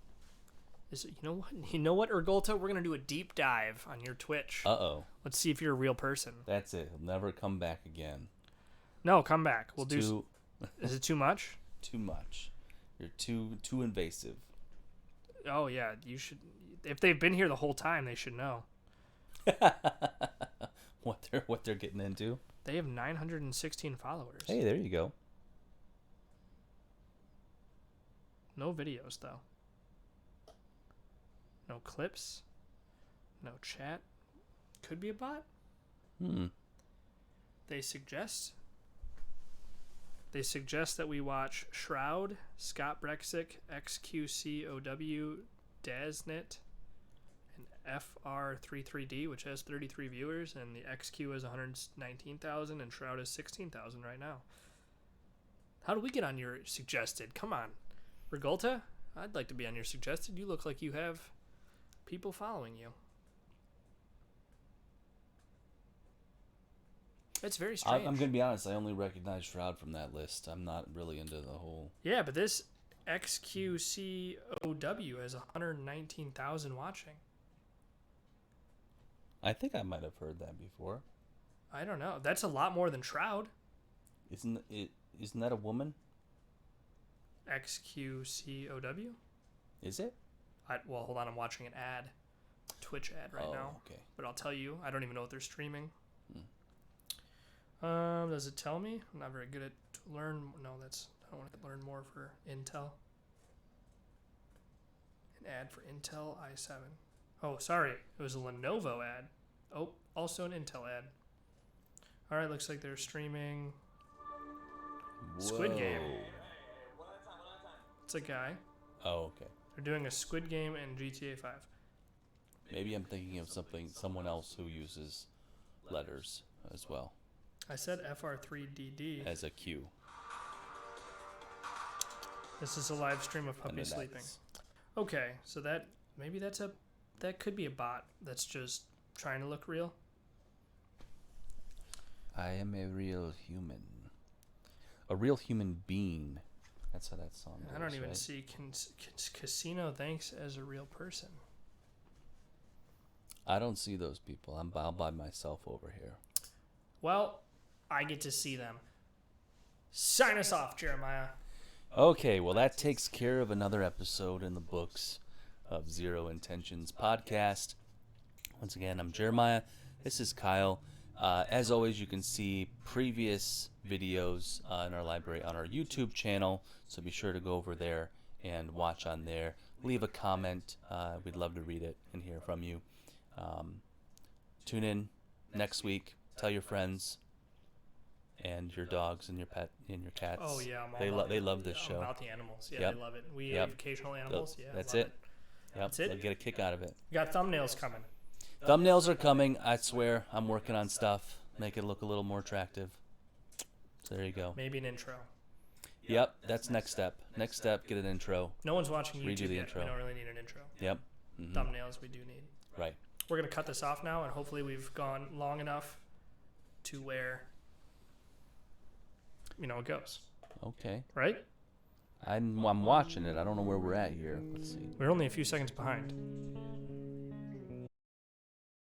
You know what, Ergolta? We're gonna do a deep dive on your Twitch. Uh-oh. Let's see if you're a real person. That's it. He'll never come back again. No, come back. We'll it's do. Is it too much? Too much. You're too invasive. Oh yeah, you should. If they've been here the whole time, they should know. what they're getting into. They have 916 followers. Hey, there you go. No videos though. No clips. No chat. Could be a bot. They suggest that we watch Shroud, Scott Brexick, XQCOW, Daznit, and FR33D, which has 33 viewers, and the XQ is 119,000, and Shroud is 16,000 right now. How do we get on your suggested? Come on. Regolta, I'd like to be on your suggested. You look like you have people following you. It's very strange. I'm going to be honest. I only recognize Shroud from that list. I'm not really into the whole... Yeah, but this XQCOW has 119,000 watching. I think I might have heard that before. I don't know. That's a lot more than Shroud. Isn't that a woman? XQCOW? Is it? Well, hold on. I'm watching an ad. Twitch ad right now. Okay. But I'll tell you, I don't even know what they're streaming. Does it tell me? I'm not very good at learn. No, that's I want to learn more for Intel. An ad for Intel i7. Oh, sorry. It was a Lenovo ad. Oh, also an Intel ad. All right, looks like they're streaming Squid Game. It's a guy. Oh, okay. They're doing a Squid Game and GTA 5. Maybe I'm thinking of someone else who uses letters as well I said FR3DD. as a cue. This is a live stream of Puppy sleeping. Okay, so that could be a bot that's just trying to look real. I am a real human. A real human being. That's how that song goes, I don't even right? see Casino Thanks as a real person. I don't see those people. I'm all by myself over here. Well, I get to see them. Sign us off, Jeremiah. Okay, well, that takes care of another episode in the books of Zero Intentions Podcast. Once again, I'm Jeremiah. This is Kyle. As always, you can see previous videos in our library on our YouTube channel, so be sure to go over there and watch on there. Leave a comment. We'd love to read it and hear from you. Tune in next week. Tell your friends and your dogs and your pet and your cats. Oh yeah, they love this show. About the animals, yeah, Yep. They love it. We have occasional animals, yeah. That's love it. Yep. That's it. They'll get a kick out of it. We got thumbnails coming. Thumbnails are coming. I swear, I'm working on stuff. Make it look a little more attractive. So there you go. Maybe an intro. Yep, that's next step. Next step, get an intro. No one's watching Redo YouTube the yet. intro. We don't really need an intro. Yep. Mhm. Thumbnails we do need. Right. We're going to cut this off now, and hopefully we've gone long enough to where, it goes. Okay. Right? I'm watching it. I don't know where we're at here. Let's see. We're only a few seconds behind.